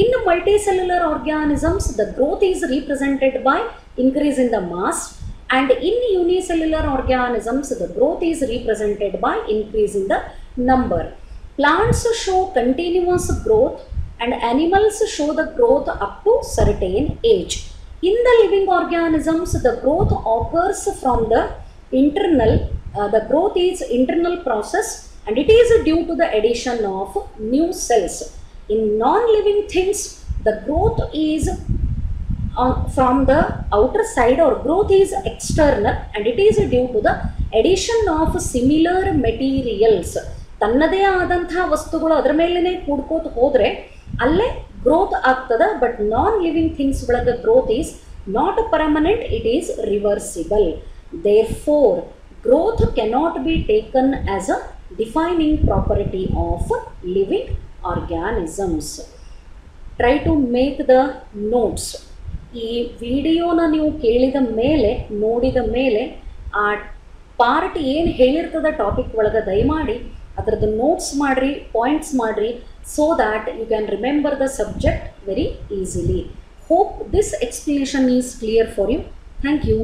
In multicellular organisms, the growth is represented by increase in the mass, and in unicellular organisms, the growth is represented by increase in the number. Plants show continuous growth and animals show the growth up to certain age. In the living organisms, the growth occurs from the internal, the growth is internal process, and it is due to the addition of new cells. In non-living things, the growth is from the outer side, or growth is external, and it is due to the addition of similar materials. ತನ್ನದೇ ಆದಂಥ ವಸ್ತುಗಳು ಅದರ ಮೇಲೇ ಕೂಡ್ಕೋತ ಹೋದರೆ ಅಲ್ಲೇ ಗ್ರೋತ್ ಆಗ್ತದೆ. ಬಟ್ ನಾನ್ ಲಿವಿಂಗ್ ಥಿಂಗ್ಸ್ ಒಳಗೆ growth is not permanent, it is reversible. Therefore growth cannot be taken as a defining property of living organisms. Try to make the notes. ಈ ವಿಡಿಯೋನ ನೀವು ಕೇಳಿದ ಮೇಲೆ, ನೋಡಿದ ಮೇಲೆ, ಆ ಪಾರ್ಟ್ ಏನು ಹೇಳಿರ್ತದ ಟಾಪಿಕ್ ಒಳಗೆ ದಯಮಾಡಿ ಅದರದ್ದು ನೋಟ್ಸ್ ಮಾಡಿರಿ, ಪಾಯಿಂಟ್ಸ್ ಮಾಡಿರಿ, so that you can remember the subject very easily. Hope this explanation is clear for you. Thank you.